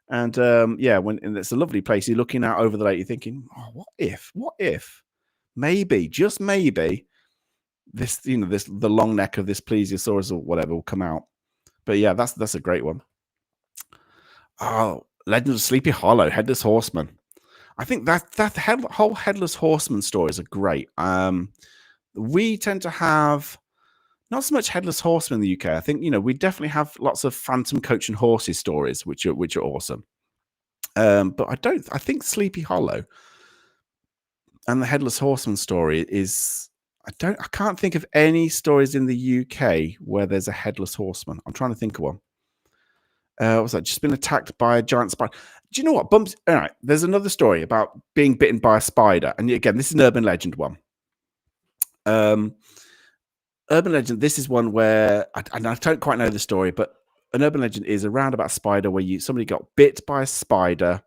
And and it's a lovely place. You're looking out over the lake. You're thinking, oh, what if, maybe, just maybe, the long neck of this plesiosaurus or whatever will come out. But yeah, that's a great one. Oh, Legend of Sleepy Hollow, Headless Horseman. I think that whole Headless Horseman stories are great. We tend to have not so much Headless Horseman in the UK. I think we definitely have lots of Phantom Coach and Horses stories, which are awesome. But I think Sleepy Hollow. And the Headless Horseman story is, I can't think of any stories in the UK where there's a Headless Horseman. I'm trying to think of one. What's that? Just been attacked by a giant spider. Do you know what? Bumps. All right. There's another story about being bitten by a spider. And again, this is an urban legend one. Urban legend. This is one where I don't quite know the story, but an urban legend is around about a spider where somebody got bit by a spider,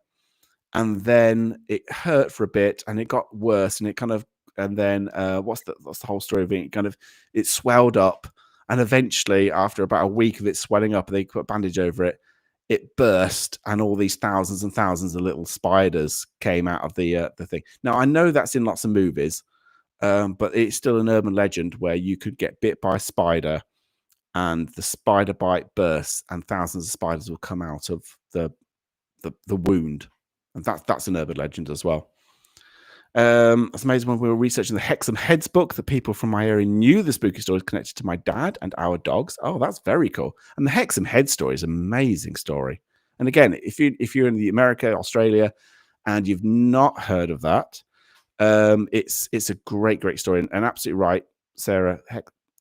and then it hurt for a bit, and it got worse, and it kind of, and then what's the whole story of it? It swelled up, and eventually, after about a week of it swelling up, they put a bandage over it. It burst, and all these thousands and thousands of little spiders came out of the thing. Now, I know that's in lots of movies, but it's still an urban legend where you could get bit by a spider, and the spider bite bursts, and thousands of spiders will come out of the wound, and that's an urban legend as well. It's amazing when we were researching the Hexham Heads book that people from my area knew the spooky stories connected to my dad and our dogs. Oh, that's very cool. And the Hexham Head story is an amazing story. And again, if you're in the America, Australia, and you've not heard of that, it's a great story, and absolutely right, Sarah.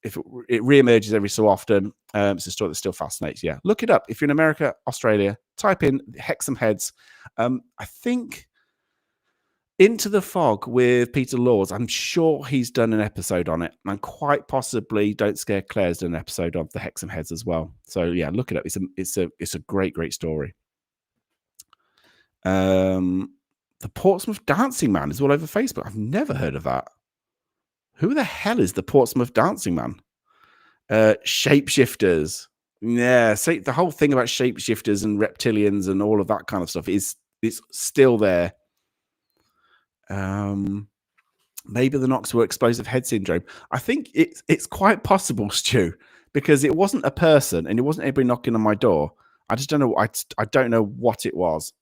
If it reemerges every so often, it's a story that still fascinates. Yeah, look it up. If you're in America, Australia, type in Hexham Heads. I think Into the Fog with Peter Laws. I'm sure he's done an episode on it, and quite possibly Don't Scare Claire's done an episode of the Hexham Heads as well. So yeah, look it up. It's a great story. The Portsmouth Dancing Man is all over Facebook. I've never heard of that. Who the hell is the Portsmouth Dancing Man? Shapeshifters. Yeah, see, the whole thing about shapeshifters and reptilians and all of that kind of stuff is still there. Maybe the knocks were explosive head syndrome. I think it's quite possible, Stu, because it wasn't a person and it wasn't anybody knocking on my door. I just don't know. I don't know what it was.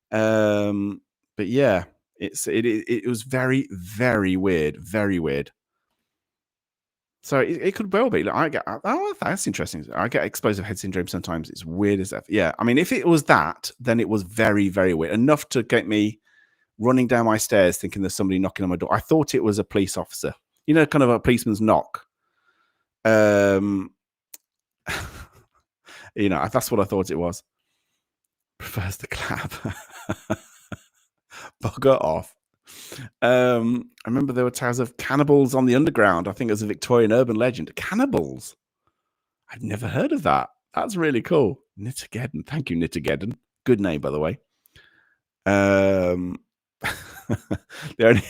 But yeah, it was very, very weird, very weird. So it could well be. Like, that's interesting. I get explosive head syndrome sometimes. It's weird as that. Yeah, I mean, if it was that, then it was very, very weird. Enough to get me running down my stairs thinking there's somebody knocking on my door. I thought it was a police officer. You know, kind of a policeman's knock. You know, that's what I thought it was. Prefers the clap. Bugger off. I remember there were tales of cannibals on the underground. I think it was a Victorian urban legend. Cannibals. I've never heard of that. That's really cool. Nittergeddon. Thank you, Nittergeddon. Good name, by the way. The only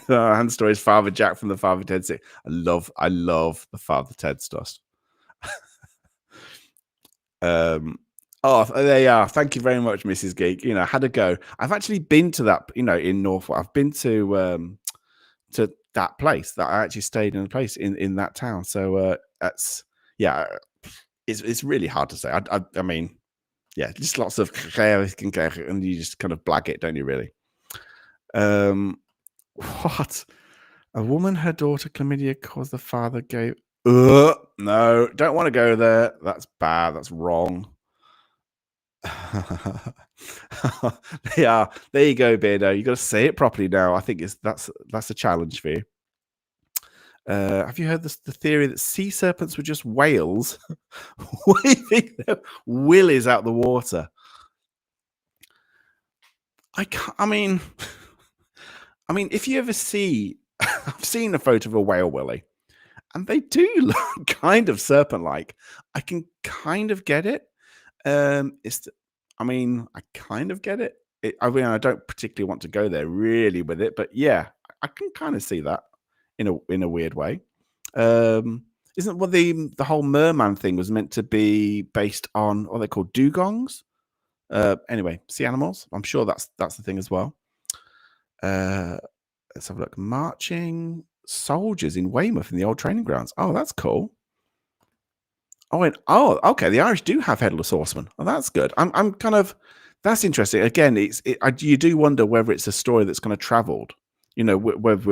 hand story is Father Jack from the Father Ted series. I love the Father Ted stuff. Oh, there you are. Thank you very much, Mrs. Geek. You know, had a go. I've actually been to that, you know, in Norfolk. I've been to that place. That I actually stayed in a place in that town. So that's, yeah, it's really hard to say. I mean, yeah, just lots of and you just kind of blag it, don't you? Really? What? A woman, her daughter chlamydia caused the father gave. No, don't want to go there. That's bad. That's wrong. Yeah, there you go, Beardo. You got to say it properly now. I think that's a challenge for you. Have you heard the theory that sea serpents were just whales? What do you think? Willies out the water. I mean, if you ever see, I've seen a photo of a whale willy, and they do look kind of serpent-like. I can kind of get it. I kind of get it. I mean, I don't particularly want to go there really with it, but yeah, I can kind of see that in a weird way. Isn't what the whole merman thing was meant to be based on what they call dugongs? Anyway, sea animals. I'm sure that's the thing as well. Let's have a look. Marching soldiers in Weymouth in the old training grounds. Oh, that's cool. Oh, okay. The Irish do have headless horsemen. Oh, that's good. I'm kind of, that's interesting. Again, you do wonder whether it's a story that's kind of travelled, you know, with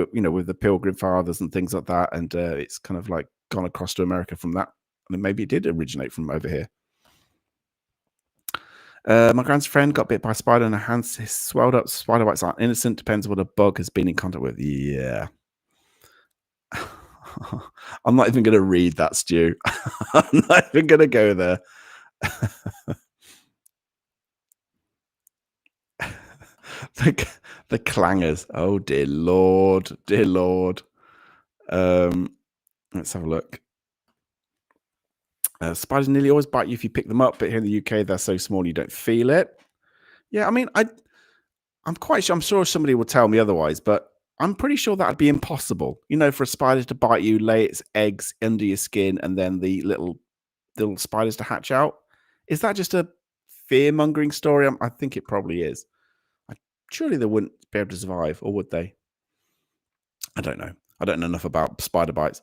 the Pilgrim Fathers and things like that, and it's kind of like gone across to America from that, and maybe it did originate from over here. My grand's friend got bit by a spider and her hands swelled up. Spider bites aren't innocent. Depends what a bug has been in contact with. Yeah. I'm not even going to read that, Stu. I'm not even going to go there. the clangers. Oh, dear Lord. Dear Lord. Let's have a look. Spiders nearly always bite you if you pick them up, but here in the UK, they're so small you don't feel it. Yeah, I mean, I'm quite sure. I'm sure somebody will tell me otherwise, but I'm pretty sure that'd be impossible. You know, for a spider to bite you, lay its eggs under your skin, and then the little spiders to hatch out. Is that just a fear mongering story? I think it probably is. Surely they wouldn't be able to survive, or would they? I don't know. I don't know enough about spider bites.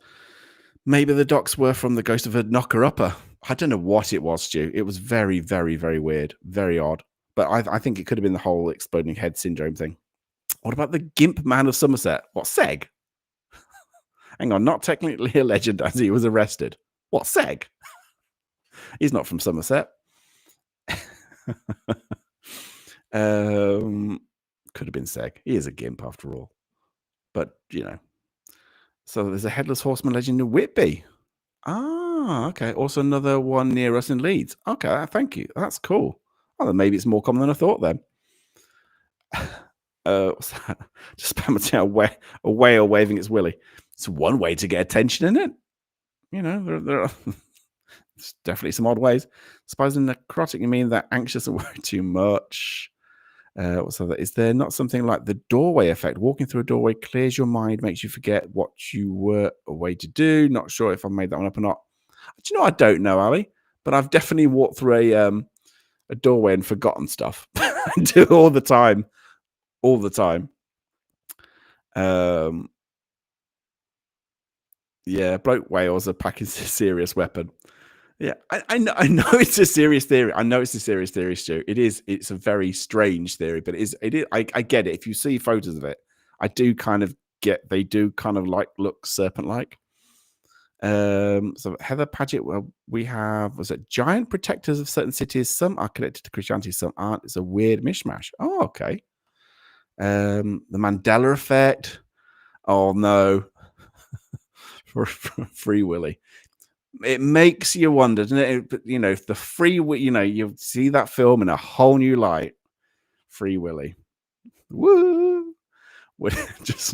Maybe the docs were from the ghost of a knocker upper. I don't know what it was, Stu. It was very, very, very weird, very odd. But I think it could have been the whole exploding head syndrome thing. What about the Gimp Man of Somerset? What, Seg? Hang on, not technically a legend as he was arrested. What, Seg? He's not from Somerset. Could have been Seg. He is a Gimp after all. But, you know. So there's a Headless Horseman legend in Whitby. Ah, okay. Also another one near us in Leeds. Okay, thank you. That's cool. Oh, then maybe it's more common than I thought then. What's that? Just spam a whale waving its willy. It's one way to get attention, isn't it? You know, there are there's definitely some odd ways. Spiders and necrotic, you mean they're anxious and worry too much? What's that? Is there not something like the doorway effect? Walking through a doorway clears your mind, makes you forget what you were away to do. Not sure if I've made that one up or not. Do you know? I don't know, Ali, but I've definitely walked through a doorway and forgotten stuff. I do all the time. All the time. Yeah, bloke whales are packing a serious weapon. Yeah, I know it's a serious theory. I know it's a serious theory, Stu. It is. It's a very strange theory, but it is. I get it. If you see photos of it, I do kind of get. They do kind of look serpent-like. So Heather Paget, well, we have giant protectors of certain cities. Some are connected to Christianity, some aren't. It's a weird mishmash. Oh, okay. The Mandela effect. Oh no. For Free Willy. It makes you wonder, doesn't it? You know, if the you see that film in a whole new light. Free Willy. Woo! Just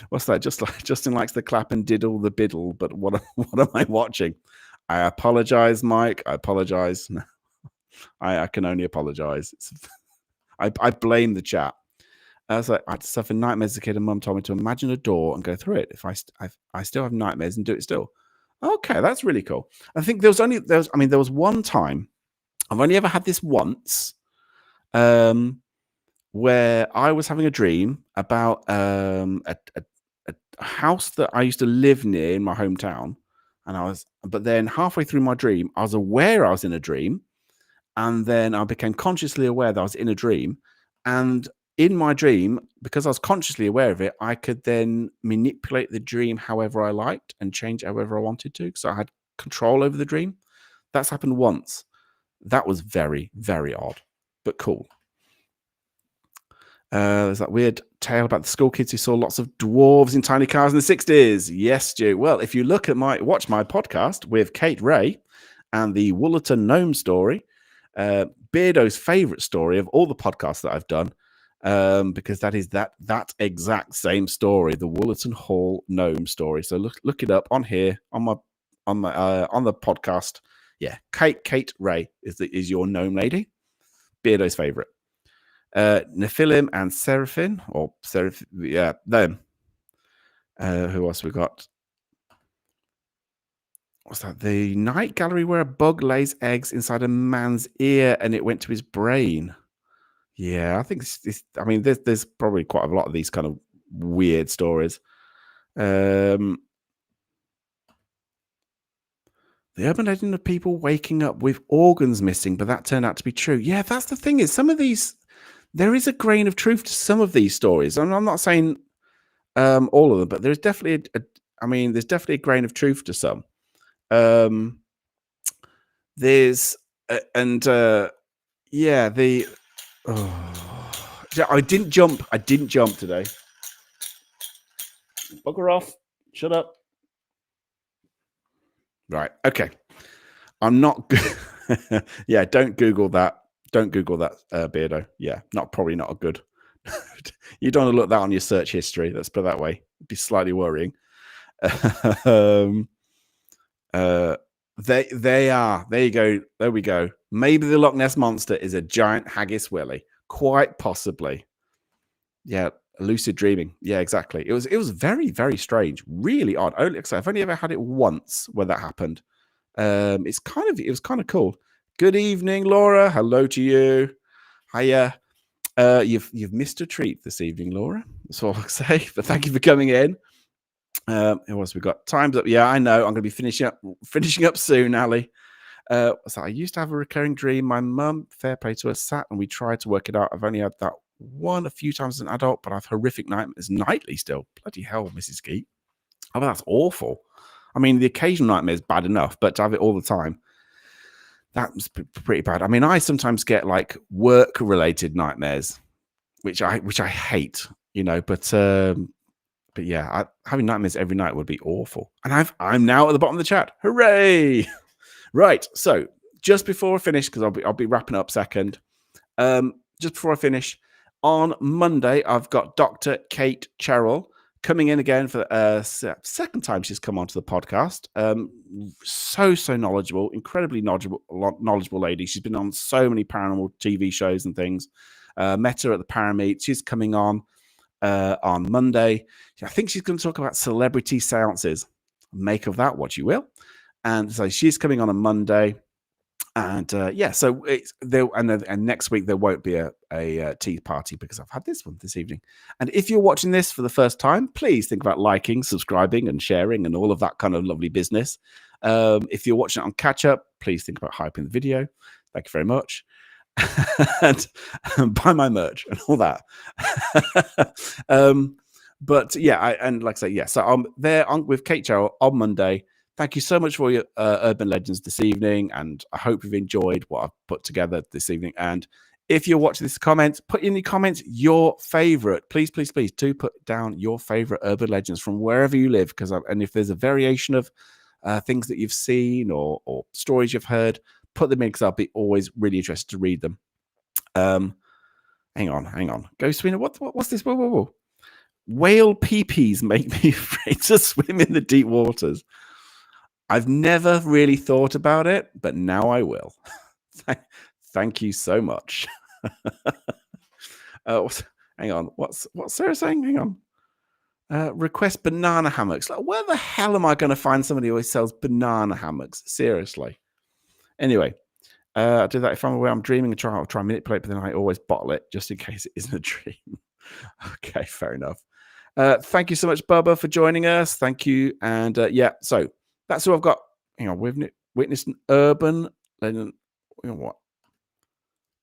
what's that? Just like Justin likes the clap and diddle the biddle, but what am I watching? I apologize, Mike. I apologize. I can only apologize. I blame the chat. I was like, I had to suffer nightmares as a kid, and Mum told me to imagine a door and go through it. If I still have nightmares and do it still. Okay, that's really cool. I think there was one time. I've only ever had this once, where I was having a dream about a house that I used to live near in my hometown, but then halfway through my dream, I was aware I was in a dream, and then I became consciously aware that I was in a dream, and in my dream, because I was consciously aware of it, I could then manipulate the dream however I liked and change however I wanted to. So I had control over the dream. That's happened once. That was very, very odd, but cool. There's that weird tale about the school kids who saw lots of dwarves in tiny cars in the 60s. Yes, Stu. Well, if you watch my podcast with Kate Ray and the Woollerton Gnome story, Beardo's favorite story of all the podcasts that I've done, because that is that exact same story, the Woollerton Hall Gnome story. So look it up on here on the podcast. Yeah, Kate Ray is your gnome lady. Beardo's favorite. Nephilim and Seraphim, yeah, them. Who else we got? What's that? The night gallery where a bug lays eggs inside a man's ear and it went to his brain. Yeah, I think there's probably quite a lot of these kind of weird stories. The urban legend of people waking up with organs missing, but that turned out to be true. Yeah, that's the thing, is some of these, there is a grain of truth to some of these stories. And I'm not saying all of them, but there's definitely there's definitely a grain of truth to some. Yeah, I didn't jump. I didn't jump today. Bugger off. Shut up. Right. Okay. I'm not good. Yeah, don't Google that. Don't Google that, Beardo. Yeah, probably not a good. You don't want to look that on your search history. Let's put it that way. It'd be slightly worrying. They are. There you go. There we go. Maybe the Loch Ness monster is a giant haggis willy. Quite possibly. Yeah, lucid dreaming. Yeah, exactly. It was very, very strange. Really odd. I've only ever had it once where that happened. It was kind of cool. Good evening, Laura. Hello to you. Hiya. You've missed a treat this evening, Laura. That's all I'll say. But thank you for coming in. Who else we got? Time's up. Yeah, I know. I'm going to be finishing up soon, Ali. So I used to have a recurring dream. My mum, fair play to her, sat and we tried to work it out. I've only had that one a few times as an adult, but I've horrific nightmares nightly still. Bloody hell, Mrs. Geek. Oh, that's awful. I mean, the occasional nightmare is bad enough, but to have it all the time, that's pretty bad. I mean, I sometimes get like work-related nightmares, which I hate, but yeah, having nightmares every night would be awful. And I'm now at the bottom of the chat. Hooray! Right. So just before I finish, because I'll be wrapping up second. Just before I finish, on Monday I've got Dr. Kate Cherrill coming in again for the second time she's come onto the podcast. So knowledgeable, incredibly knowledgeable lady. She's been on so many paranormal TV shows and things. Met her at the Parameet. She's coming on Monday. I think she's going to talk about celebrity seances. Make of that what you will. And so she's coming on Monday. And so it's there. And next week there won't be a tea party because I've had this one this evening. And if you're watching this for the first time, please think about liking, subscribing, and sharing, and all of that kind of lovely business. If you're watching it on catch up, please think about hyping the video. Thank you very much. And buy my merch and all that. But yeah, like I say, yeah. So I'm there with Kate Cherrill on Monday. Thank you so much for your urban legends this evening, and I hope you've enjoyed what I've put together this evening. And if you're watching this put in the comments your favorite. Please do put down your favorite urban legends from wherever you live. And if there's a variation of things that you've seen or stories you've heard, put them in because I'll be always really interested to read them. Hang on. Go swim. What's this? Whoa. Whale peepees make me afraid to swim in the deep waters. I've never really thought about it, but now I will. Thank you so much. Hang on. What's Sarah saying? Hang on. Request banana hammocks. Like, where the hell am I going to find somebody who always sells banana hammocks? Seriously. Anyway, I do that if I'm aware I'm dreaming and I'll try and manipulate, but then I always bottle it just in case it isn't a dream. Okay, fair enough. Thank you so much, Bubba, for joining us. Thank you. And so that's all I've got. Hang on, we've witnessed an urban legend. What?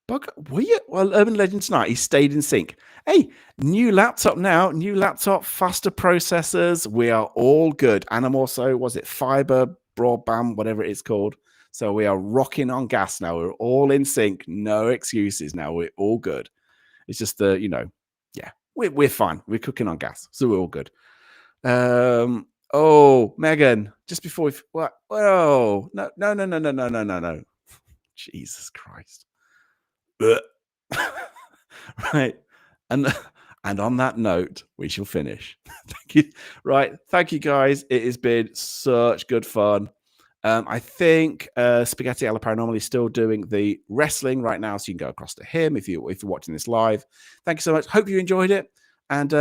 Urban legend tonight. He stayed in sync. Hey, new laptop now. New laptop, faster processors. We are all good. And I'm also, was it fiber, broadband, whatever it is called. So we are rocking on gas now. We're all in sync. No excuses now. We're all good. It's just we're fine. We're cooking on gas. So we're all good. Oh, Megan, just before what? Oh, no. Jesus Christ. Right. And on that note, we shall finish. Thank you. Right. Thank you, guys. It has been such good fun. I think Spaghetti alla Paranormal is still doing the wrestling right now, so you can go across to him if you're watching this live. Thank you so much. Hope you enjoyed it. And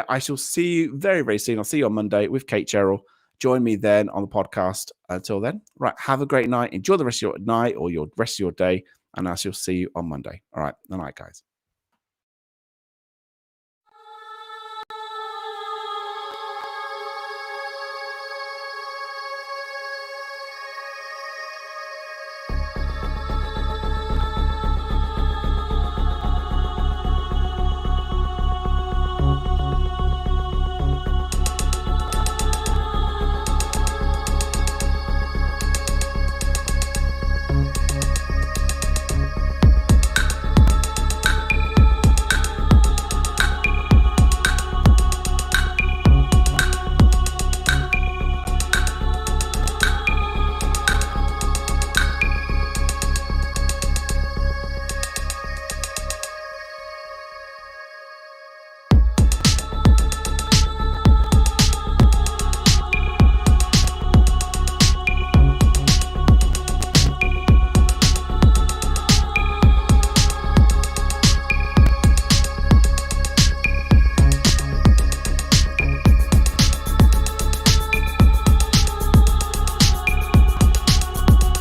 I shall see you very, very soon. I'll see you on Monday with Kate Cherrill. Join me then on the podcast. Until then, right, have a great night. Enjoy the rest of your night or your rest of your day, and I shall see you on Monday. All right, good night, guys.